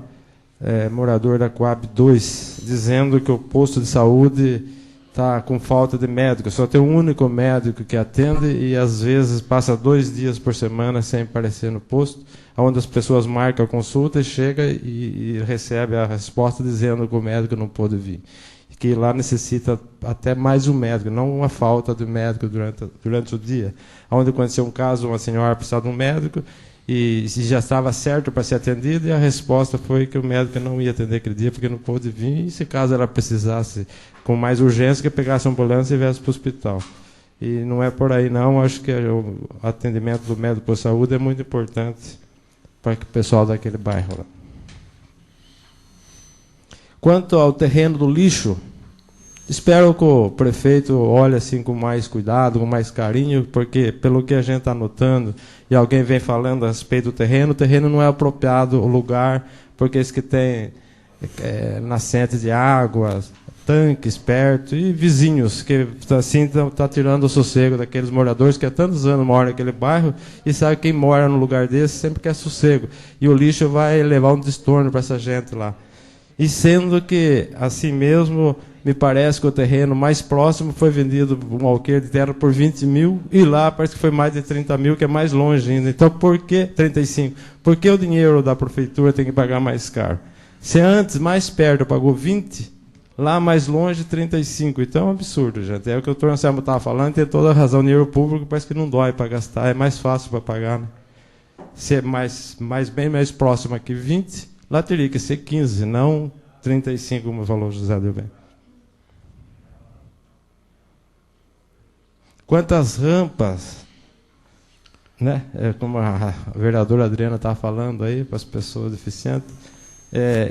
morador da Coab 2, dizendo que o posto de saúde está com falta de médico, só tem um único médico que atende e às vezes passa 2 dias por semana sem aparecer no posto, onde as pessoas marcam a consulta e chega e recebe a resposta dizendo que o médico não pôde vir. Que lá necessita até mais um médico, não uma falta de médico durante o dia. Onde aconteceu um caso, uma senhora precisava de um médico e já estava certo para ser atendida e a resposta foi que o médico não ia atender aquele dia porque não pôde vir e se caso ela precisasse com mais urgência que pegasse a ambulância e viesse para o hospital. E não é por aí não, acho que o atendimento do médico por saúde é muito importante para o pessoal daquele bairro lá. Quanto ao terreno do lixo, espero que o prefeito olhe assim com mais cuidado, com mais carinho, porque pelo que a gente está notando, e alguém vem falando a respeito do terreno, o terreno não é apropriado o lugar, porque esse que tem nascente de água, tanques perto, e vizinhos, que assim está tirando o sossego daqueles moradores que há tantos anos moram naquele bairro, e sabe que quem mora num lugar desse sempre quer sossego, e o lixo vai levar um transtorno para essa gente lá. E sendo que, assim mesmo, me parece que o terreno mais próximo foi vendido um alqueire de terra por 20 mil, e lá parece que foi mais de 30 mil, que é mais longe ainda. Então, por que 35? Por que o dinheiro da prefeitura tem que pagar mais caro? Se antes, mais perto, pagou 20, lá mais longe, 35. Então, é um absurdo, gente. É o que o doutor Anselmo estava falando, tem toda a razão. O dinheiro público parece que não dói para gastar, é mais fácil para pagar, né? Se é bem mais próximo aqui, 20... Lá teria que ser 15, não 35, como falou José Delbem. Quanto às rampas, né, como a vereadora Adriana estava falando aí, para as pessoas deficientes,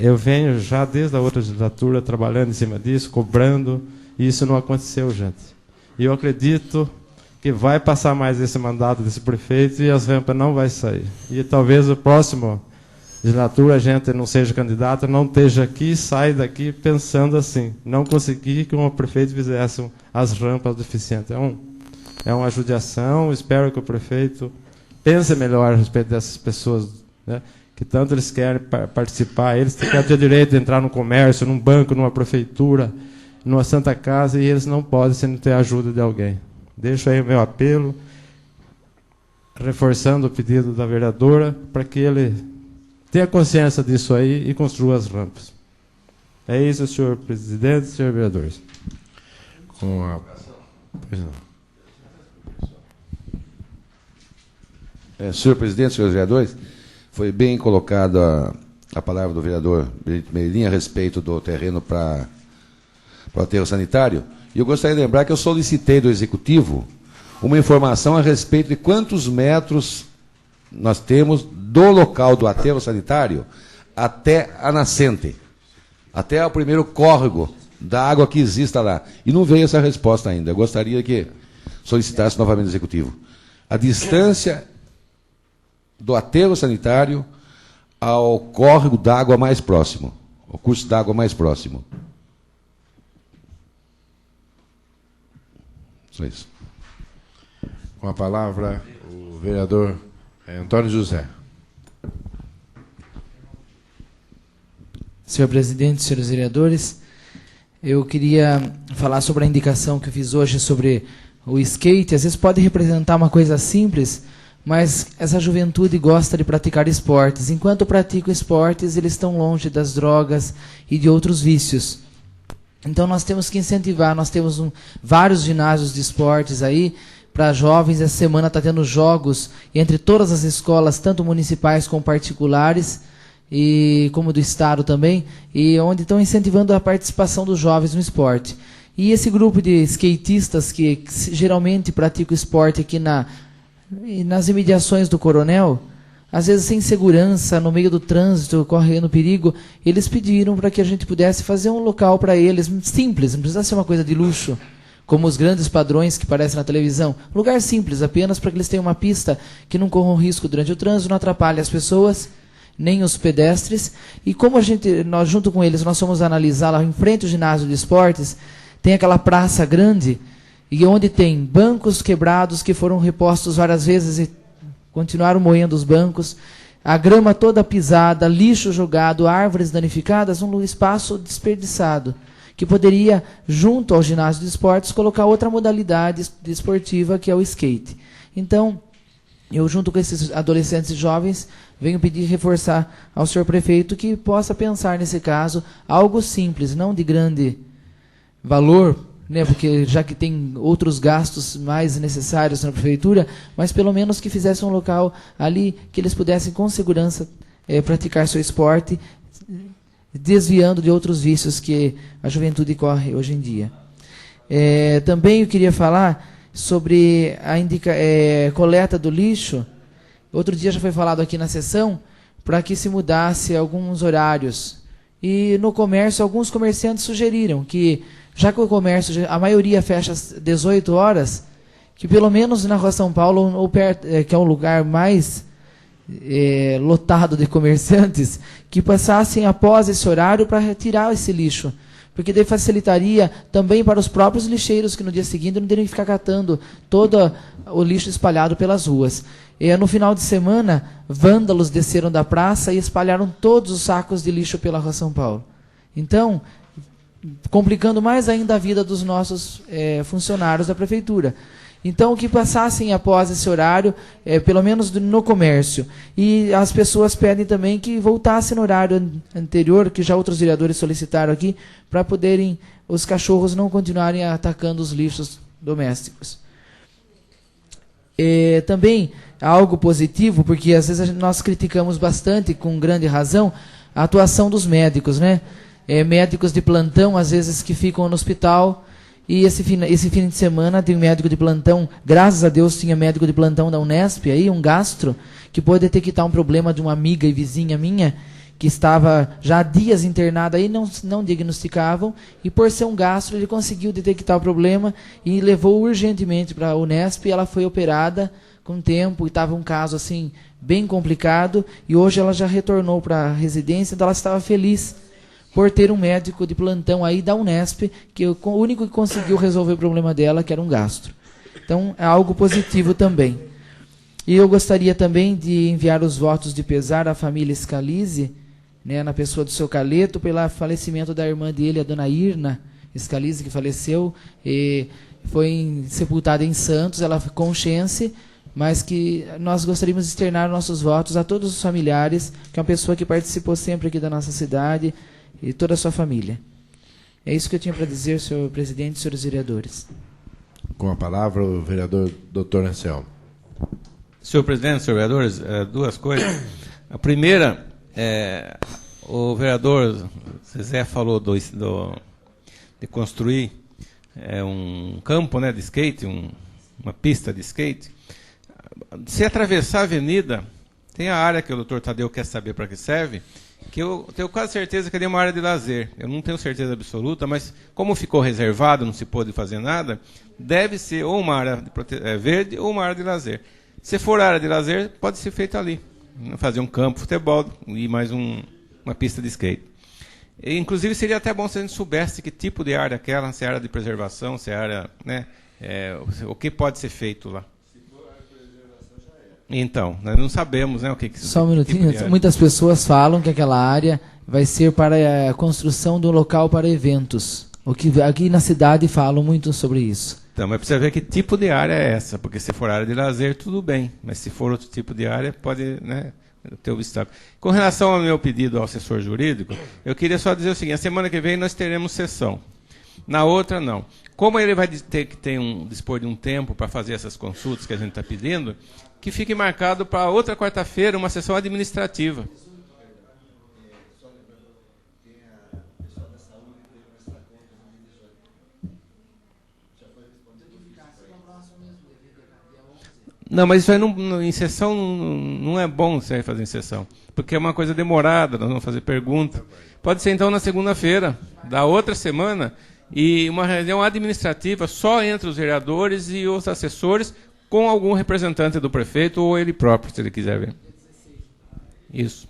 eu venho já desde a outra legislatura trabalhando em cima disso, cobrando, e isso não aconteceu, gente. E eu acredito que vai passar mais esse mandato desse prefeito e as rampas não vai sair. E talvez o próximo legislatura a gente não seja candidato, não esteja aqui e saia daqui pensando assim, não consegui que um prefeito fizesse as rampas deficientes. É uma judiação, espero que o prefeito pense melhor a respeito dessas pessoas, né, que tanto eles querem participar, eles querem ter direito de entrar no comércio, num banco, numa prefeitura, numa Santa Casa, e eles não podem sem ter a ajuda de alguém. Deixo aí o meu apelo, reforçando o pedido da vereadora, para que ele tenha consciência disso aí e construa as rampas. É isso, senhor presidente e senhor vereadores. Com a... Pois não. Senhor presidente, senhores vereadores, foi bem colocada a palavra do vereador Benedito Merlin a respeito do terreno para o aterro sanitário. E eu gostaria de lembrar que eu solicitei do Executivo uma informação a respeito de quantos metros nós temos do local do aterro sanitário até a nascente, até o primeiro córrego da água que exista lá. E não veio essa resposta ainda. Eu gostaria que solicitasse novamente o Executivo. A distância do aterro sanitário ao córrego d'água mais próximo, ao curso d'água mais próximo. Só isso. Com a palavra, o vereador Antônio José. Senhor presidente, senhores vereadores, eu queria falar sobre a indicação que eu fiz hoje sobre o skate. Às vezes pode representar uma coisa simples, mas essa juventude gosta de praticar esportes. Enquanto praticam esportes, eles estão longe das drogas e de outros vícios. Então nós temos que incentivar. Nós temos vários ginásios de esportes aí para jovens. Essa semana está tendo jogos entre todas as escolas, tanto municipais como particulares, e como do estado também, e onde estão incentivando a participação dos jovens no esporte. E esse grupo de skatistas que geralmente praticam esporte aqui nas imediações do Coronel, às vezes sem segurança, no meio do trânsito, correndo perigo, eles pediram para que a gente pudesse fazer um local para eles, simples, não precisa ser uma coisa de luxo, como os grandes padrões que aparecem na televisão. Um lugar simples, apenas para que eles tenham uma pista que não corram risco durante o trânsito, não atrapalhe as pessoas, nem os pedestres. E como nós junto com eles, nós fomos analisar lá em frente ao ginásio de esportes, tem aquela praça grande, e onde tem bancos quebrados que foram repostos várias vezes e continuaram moendo os bancos, a grama toda pisada, lixo jogado, árvores danificadas, um espaço desperdiçado, que poderia, junto ao ginásio de esportes, colocar outra modalidade esportiva, que é o skate. Então, eu, junto com esses adolescentes e jovens, venho pedir reforçar ao senhor prefeito que possa pensar nesse caso algo simples, não de grande valor, né, porque já que tem outros gastos mais necessários na prefeitura, mas pelo menos que fizesse um local ali que eles pudessem com segurança praticar seu esporte, desviando de outros vícios que a juventude corre hoje em dia. Também eu queria falar sobre a coleta do lixo. Outro dia já foi falado aqui na sessão para que se mudasse alguns horários. E no comércio, alguns comerciantes sugeriram que, já que o comércio, a maioria fecha às 18 horas, que pelo menos na Rua São Paulo, ou perto, que é um lugar mais lotado de comerciantes, que passassem após esse horário para retirar esse lixo. Porque daí facilitaria também para os próprios lixeiros que no dia seguinte não teriam que ficar catando todo o lixo espalhado pelas ruas. No final de semana, vândalos desceram da praça e espalharam todos os sacos de lixo pela Rua São Paulo. Então, complicando mais ainda a vida dos nossos funcionários da prefeitura. Então, que passassem após esse horário, pelo menos no comércio. E as pessoas pedem também que voltassem no horário anterior, que já outros vereadores solicitaram aqui, para poderem os cachorros não continuarem atacando os lixos domésticos. Também algo positivo, porque às vezes nós criticamos bastante, com grande razão, a atuação dos médicos, né? Médicos de plantão, às vezes, que ficam no hospital. E esse fim de semana tem um médico de plantão, graças a Deus tinha médico de plantão da Unesp, aí, um gastro, que pôde detectar um problema de uma amiga e vizinha minha, que estava já há dias internada aí, não diagnosticavam, e por ser um gastro ele conseguiu detectar o problema e levou urgentemente para a Unesp, e ela foi operada com tempo, e estava um caso assim bem complicado, e hoje ela já retornou para a residência, então ela estava feliz por ter um médico de plantão aí da Unesp, que o único que conseguiu resolver o problema dela, que era um gastro. Então, é algo positivo também. E eu gostaria também de enviar os votos de pesar à família Scalise, né, na pessoa do seu Caleto, pelo falecimento da irmã dele, a dona Irna Scalise, que faleceu, e foi sepultada em Santos, ela foi consciência, mas que nós gostaríamos de externar nossos votos a todos os familiares, que é uma pessoa que participou sempre aqui da nossa cidade, e toda a sua família. É isso que eu tinha para dizer, senhor presidente e senhores vereadores. Com a palavra, o vereador Dr. Anselmo. Senhor presidente, senhor vereadores, duas coisas. A primeira, o vereador Zezé falou de construir um campo, né, de skate, uma pista de skate. Se atravessar a avenida, tem a área que o doutor Tadeu quer saber para que serve, que eu tenho quase certeza que é uma área de lazer. Eu não tenho certeza absoluta, mas como ficou reservado, não se pôde fazer nada, deve ser ou uma área verde ou uma área de lazer. Se for área de lazer, pode ser feito ali. Fazer um campo de futebol e mais uma pista de skate. E, inclusive, seria até bom se a gente soubesse que tipo de área é aquela, se é área de preservação, se é área... né, o que pode ser feito lá. Então, nós não sabemos, né, o que Só um minutinho. Tipo muitas pessoas falam que aquela área vai ser para a construção de um local para eventos. O que aqui na cidade falam muito sobre isso. Então, mas precisa ver que tipo de área é essa, porque se for área de lazer, tudo bem, mas se for outro tipo de área, pode, né, ter obstáculo. Com relação ao meu pedido ao assessor jurídico, eu queria só dizer o seguinte: a semana que vem nós teremos sessão. Na outra, não. Como ele vai ter que dispor de um tempo para fazer essas consultas que a gente está pedindo, que fique marcado para outra quarta-feira uma sessão administrativa. Não, mas isso aí em sessão não é bom você fazer em sessão, porque é uma coisa demorada, nós vamos fazer pergunta. Pode ser então na segunda-feira da outra semana, e uma reunião administrativa só entre os vereadores e os assessores, com algum representante do prefeito ou ele próprio, se ele quiser ver. Isso.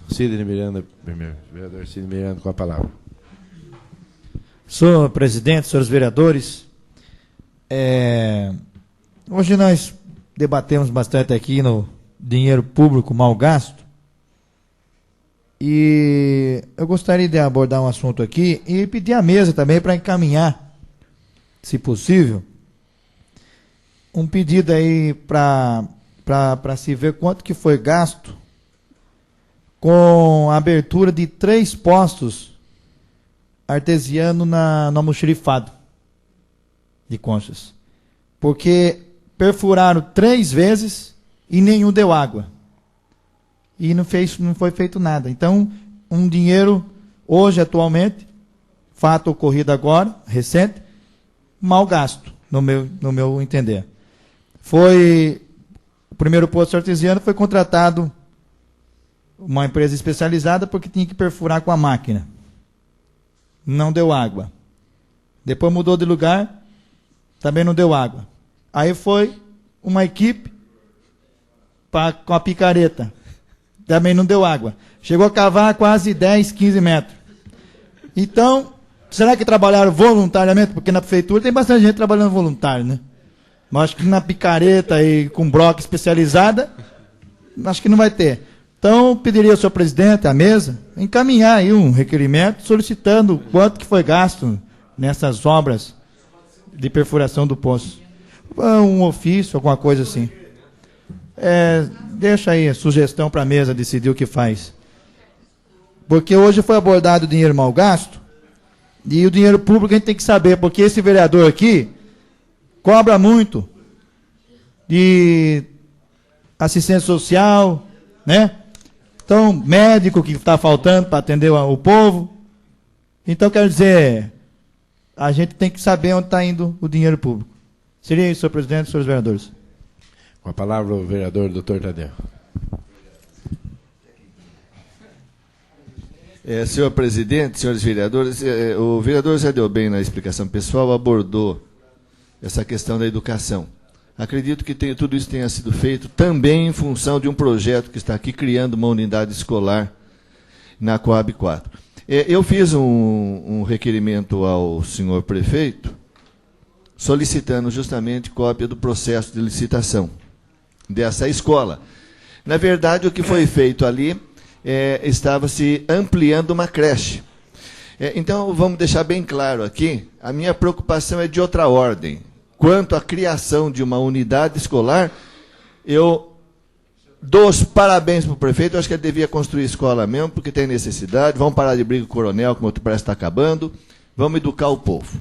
Sidney Miranda, primeiro. Vereador Sidney Miranda, com a palavra. Senhor presidente, senhores vereadores, hoje nós debatemos bastante aqui no dinheiro público mal gasto, e eu gostaria de abordar um assunto aqui e pedir à mesa também para encaminhar, se possível, um pedido aí para se ver quanto que foi gasto com a abertura de 3 postos artesianos no almoxarifado de Conchas. Porque perfuraram 3 vezes e nenhum deu água. E não foi feito nada. Então, um dinheiro, hoje, atualmente, fato ocorrido agora, recente, mal gasto, no meu entender. O primeiro posto artesiano foi contratado uma empresa especializada porque tinha que perfurar com a máquina. Não deu água. Depois mudou de lugar, também não deu água. Aí foi uma equipe com a picareta. Também não deu água. Chegou a cavar quase 10, 15 metros. Então, será que trabalharam voluntariamente? Porque na prefeitura tem bastante gente trabalhando voluntário, né? Mas acho que na picareta e com broca especializada, acho que não vai ter. Então, eu pediria ao senhor presidente, à mesa, encaminhar aí um requerimento solicitando quanto que foi gasto nessas obras de perfuração do poço. Um ofício, alguma coisa assim. Deixa aí a sugestão para a mesa decidir o que faz. Porque hoje foi abordado o dinheiro mal gasto, e o dinheiro público a gente tem que saber, porque esse vereador aqui cobra muito de assistência social, né? Então, médico que está faltando para atender o povo. Então, quero dizer, a gente tem que saber onde está indo o dinheiro público. Seria isso, senhor presidente e senhores vereadores. Com a palavra o vereador Dr. Tadeu. Senhor presidente, senhores vereadores, o vereador Zé deu bem na explicação pessoal, abordou essa questão da educação. Acredito que tudo isso tenha sido feito também em função de um projeto que está aqui criando uma unidade escolar na Coab 4. Eu fiz um requerimento ao senhor prefeito solicitando justamente cópia do processo de licitação dessa escola. Na verdade, o que foi feito ali estava se ampliando uma creche. Então, vamos deixar bem claro aqui, a minha preocupação é de outra ordem. Quanto à criação de uma unidade escolar, eu dou os parabéns para o prefeito, eu acho que ele devia construir escola mesmo, porque tem necessidade, vamos parar de briga com o coronel, como parece que está acabando, vamos educar o povo.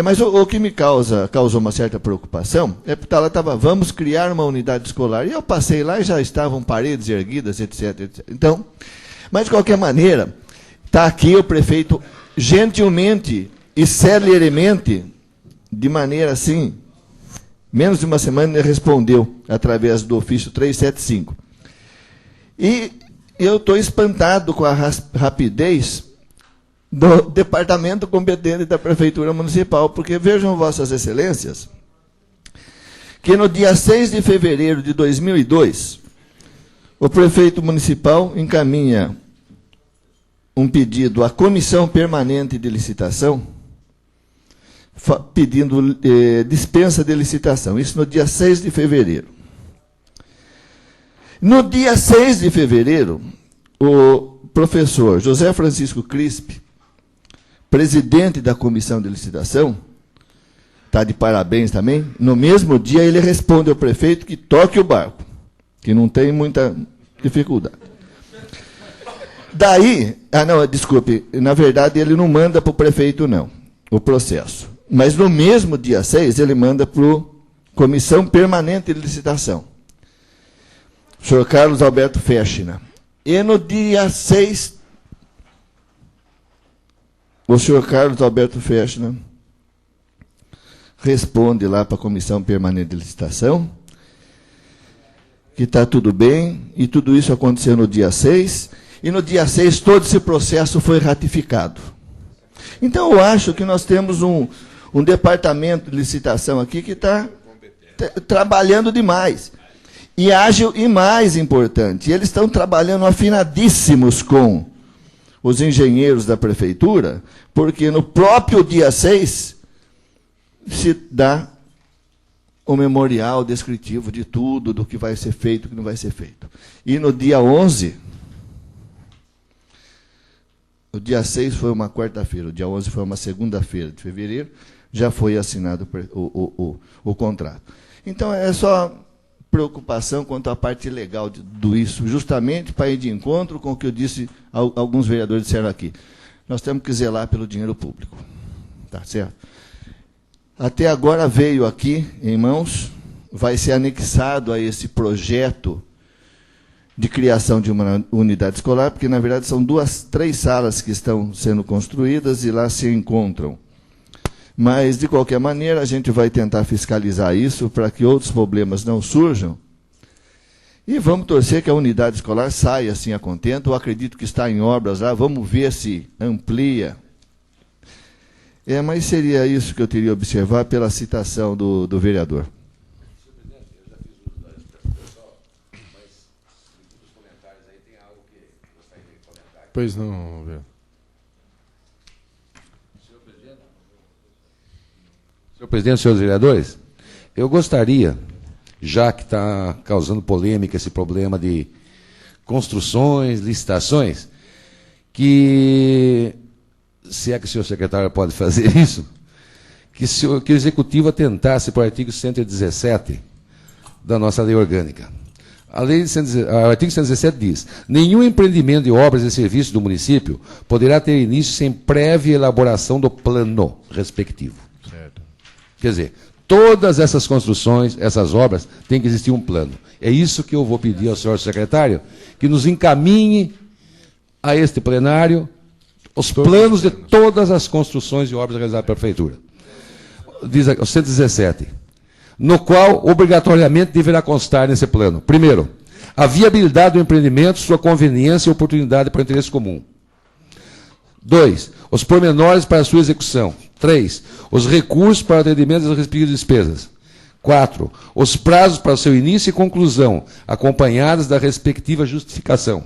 Mas o que me causou uma certa preocupação é porque lá estava, vamos criar uma unidade escolar. E eu passei lá e já estavam paredes erguidas, etc, etc. Então, mas de qualquer maneira, está aqui o prefeito gentilmente e celeremente, de maneira assim, menos de uma semana, ele respondeu através do ofício 375. E eu estou espantado com a rapidez do departamento competente da Prefeitura Municipal, porque vejam, Vossas Excelências, que no dia 6 de fevereiro de 2002, o prefeito municipal encaminha um pedido à Comissão Permanente de Licitação, pedindo dispensa de licitação. Isso no dia 6 de fevereiro. No dia 6 de fevereiro, o professor José Francisco Crispe, presidente da Comissão de Licitação, está de parabéns também, no mesmo dia ele responde ao prefeito que toque o barco, que não tem muita dificuldade. Daí, desculpe, na verdade ele não manda para o prefeito não, o processo. Mas no mesmo dia 6 ele manda para a Comissão Permanente de Licitação, o senhor Carlos Alberto Fechina. E no dia 6, o senhor Carlos Alberto Fechina responde lá para a Comissão Permanente de Licitação que está tudo bem, e tudo isso aconteceu no dia 6, e no dia 6 todo esse processo foi ratificado. Então eu acho que nós temos um departamento de licitação aqui que está trabalhando demais. E ágil e mais importante, eles estão trabalhando afinadíssimos com os engenheiros da prefeitura, porque no próprio dia 6 se dá o memorial descritivo de tudo, do que vai ser feito e do que não vai ser feito. E no dia 11, o dia 6 foi uma quarta-feira, o dia 11 foi uma segunda-feira de fevereiro, já foi assinado o contrato. Então, é só preocupação quanto à parte legal do isso, justamente para ir de encontro com o que eu disse, alguns vereadores disseram aqui. Nós temos que zelar pelo dinheiro público. Tá certo? Até agora veio aqui em mãos, vai ser anexado a esse projeto de criação de uma unidade escolar, porque, na verdade, são 3 salas que estão sendo construídas e lá se encontram. Mas, de qualquer maneira, a gente vai tentar fiscalizar isso para que outros problemas não surjam. E vamos torcer que a unidade escolar saia assim a contento. Eu acredito que está em obras lá, vamos ver se amplia. Mas seria isso que eu teria a observar pela citação do vereador. Senhor presidente, eu já fiz uso da expressão, mas nos comentários aí tem algo que gostaria de comentar. Pois não, vereador. Senhor presidente, senhores vereadores, eu gostaria, já que está causando polêmica esse problema de construções, licitações, que, se é que o senhor secretário pode fazer isso, que o Executivo atentasse para o artigo 117 da nossa lei orgânica. O artigo 117 diz: nenhum empreendimento de obras e serviços do município poderá ter início sem prévia elaboração do plano respectivo. Certo. Quer dizer, todas essas construções, essas obras, tem que existir um plano. É isso que eu vou pedir ao senhor secretário, que nos encaminhe a este plenário os planos de todas as construções e obras realizadas pela Prefeitura. Diz aqui, o 117, no qual obrigatoriamente deverá constar nesse plano: primeiro, a viabilidade do empreendimento, sua conveniência e oportunidade para o interesse comum. 2, os pormenores para a sua execução. 3, os recursos para o atendimento das respectivas despesas. 4, os prazos para o seu início e conclusão, acompanhados da respectiva justificação.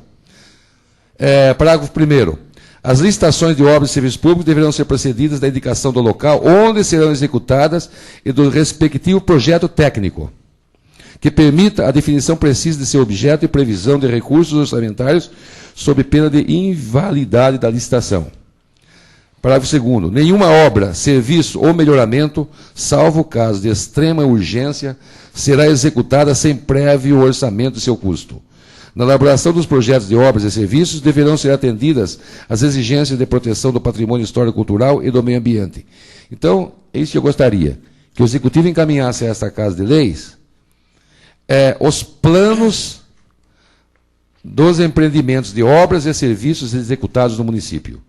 Parágrafo 1º. As licitações de obras e serviços públicos deverão ser precedidas da indicação do local onde serão executadas e do respectivo projeto técnico, que permita a definição precisa de seu objeto e previsão de recursos orçamentários sob pena de invalidade da licitação. Parágrafo 2º. Nenhuma obra, serviço ou melhoramento, salvo caso de extrema urgência, será executada sem prévio orçamento de seu custo. Na elaboração dos projetos de obras e serviços, deverão ser atendidas as exigências de proteção do patrimônio histórico-cultural e do meio ambiente. Então, é isso que eu gostaria, que o Executivo encaminhasse a esta Casa de Leis os planos dos empreendimentos de obras e serviços executados no município.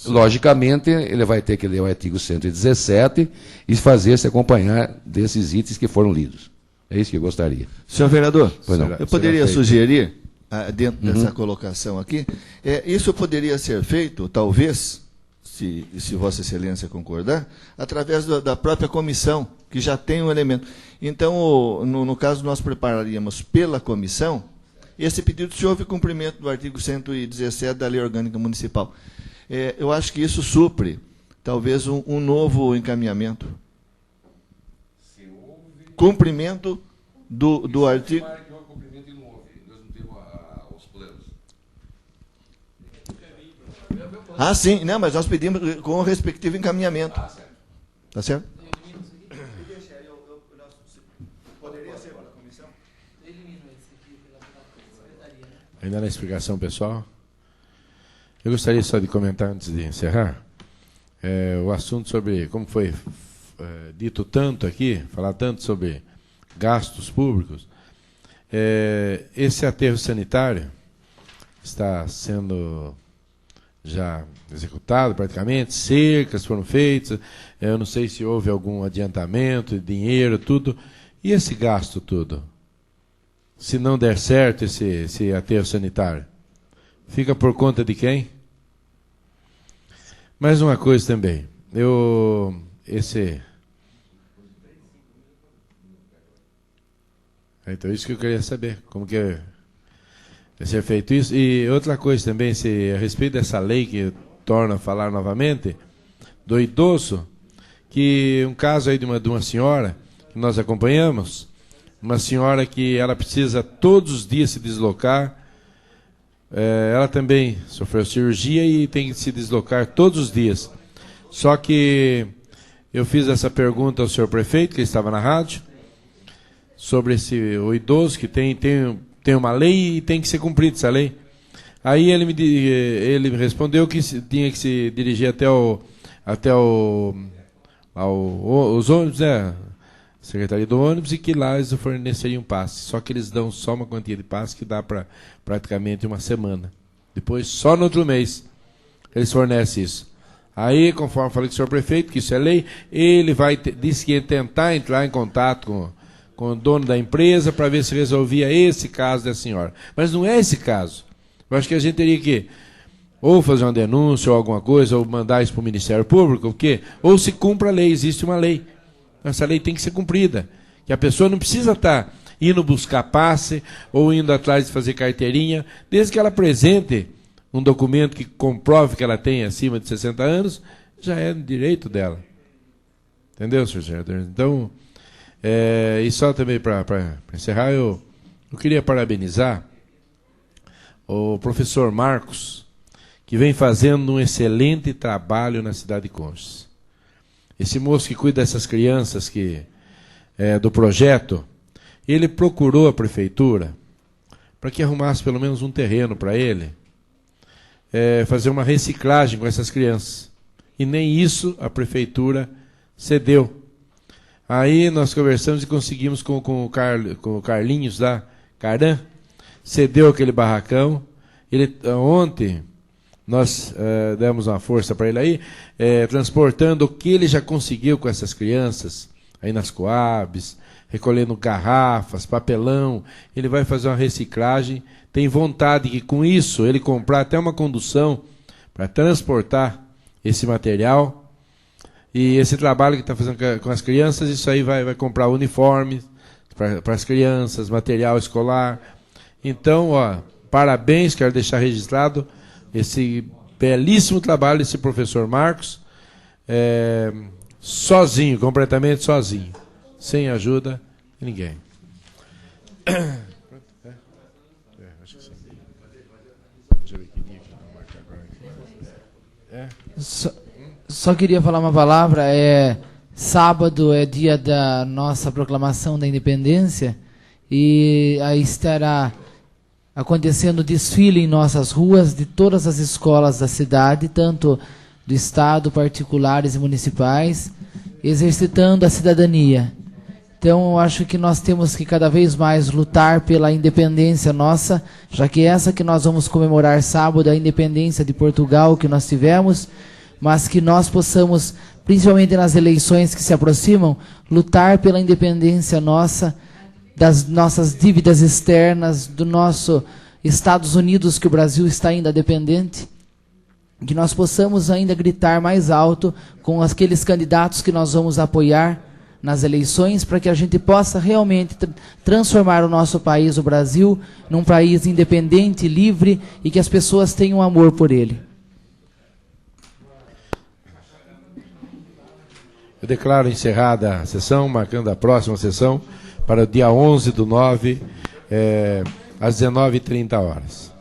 Logicamente, ele vai ter que ler o artigo 117 e fazer-se acompanhar desses itens que foram lidos. É isso que eu gostaria. Senhor vereador, não. eu poderia sugerir, dentro dessa colocação aqui, isso poderia ser feito, talvez, se Vossa Excelência concordar, através da própria comissão, que já tem um elemento. Então, no caso, nós prepararíamos pela comissão esse pedido se houve cumprimento do artigo 117 da Lei Orgânica Municipal. Eu acho que isso supre, talvez, um novo encaminhamento. Cumprimento do artigo... Ah, sim. Não, mas nós pedimos com o respectivo encaminhamento. Tá certo? Poderia ser pela comissão? Ainda na explicação, pessoal. Eu gostaria só de comentar, antes de encerrar, o assunto sobre, como foi dito tanto aqui, falar tanto sobre gastos públicos. Esse aterro sanitário está sendo já executado praticamente, cercas foram feitas, eu não sei se houve algum adiantamento de dinheiro, tudo. E esse gasto tudo? Se não der certo esse aterro sanitário, fica por conta de quem? Mais uma coisa também, então isso que eu queria saber, como que vai ser feito isso. E outra coisa também, a respeito dessa lei que torna a falar novamente, do idoso, que um caso aí de uma senhora, que nós acompanhamos, uma senhora que ela precisa todos os dias se deslocar, ela também sofreu cirurgia e tem que se deslocar todos os dias. Só que eu fiz essa pergunta ao senhor prefeito, que estava na rádio, sobre o idoso que tem uma lei e tem que ser cumprida essa lei. Aí ele me respondeu que tinha que se dirigir até os ônibus, Secretaria do Ônibus, e que lá eles forneceriam passe. Só que eles dão só uma quantia de passe que dá para praticamente uma semana. Depois, só no outro mês, eles fornecem isso. Aí, conforme falei com o senhor prefeito, que isso é lei, ele disse que ia tentar entrar em contato com o dono da empresa para ver se resolvia esse caso da senhora. Mas não é esse caso. Eu acho que a gente teria que ou fazer uma denúncia ou alguma coisa, ou mandar isso para o Ministério Público, porque ou se cumpre a lei, existe uma lei. Essa lei tem que ser cumprida. Que a pessoa não precisa estar indo buscar passe ou indo atrás de fazer carteirinha, desde que ela apresente um documento que comprove que ela tem acima de 60 anos, já é direito dela. Entendeu, senhor senador? Então, e só também para encerrar, eu queria parabenizar o professor Marcos, que vem fazendo um excelente trabalho na cidade de Conches. Esse moço que cuida dessas crianças do projeto, ele procurou a prefeitura para que arrumasse pelo menos um terreno para ele, fazer uma reciclagem com essas crianças. E nem isso a prefeitura cedeu. Aí nós conversamos e conseguimos com o Carlinhos da Caran, cedeu aquele barracão. Ontem nós demos uma força para ele aí, transportando o que ele já conseguiu com essas crianças, aí nas Coabs, recolhendo garrafas, papelão. Ele vai fazer uma reciclagem, tem vontade que com isso ele comprar até uma condução para transportar esse material. E esse trabalho que está fazendo com as crianças, isso aí vai comprar uniforme para as crianças, material escolar. Então, parabéns, quero deixar registrado esse belíssimo trabalho desse professor Marcos, sozinho, completamente sozinho, sem ajuda de ninguém. Acho que sim. Deixa eu ver que dia que eu vou marcar agora aqui. Só queria falar uma palavra. Sábado é dia da nossa proclamação da independência e aí estará acontecendo desfile em nossas ruas de todas as escolas da cidade, tanto do estado, particulares e municipais, exercitando a cidadania. Então, eu acho que nós temos que cada vez mais lutar pela independência nossa, já que essa que nós vamos comemorar sábado, a independência de Portugal que nós tivemos, mas que nós possamos, principalmente nas eleições que se aproximam, lutar pela independência nossa, das nossas dívidas externas, do nosso Estados Unidos, que o Brasil está ainda dependente, que nós possamos ainda gritar mais alto com aqueles candidatos que nós vamos apoiar nas eleições, para que a gente possa realmente transformar o nosso país, o Brasil, num país independente, livre, e que as pessoas tenham amor por ele. Eu declaro encerrada a sessão, marcando a próxima sessão para o dia 11/9, às 19h30.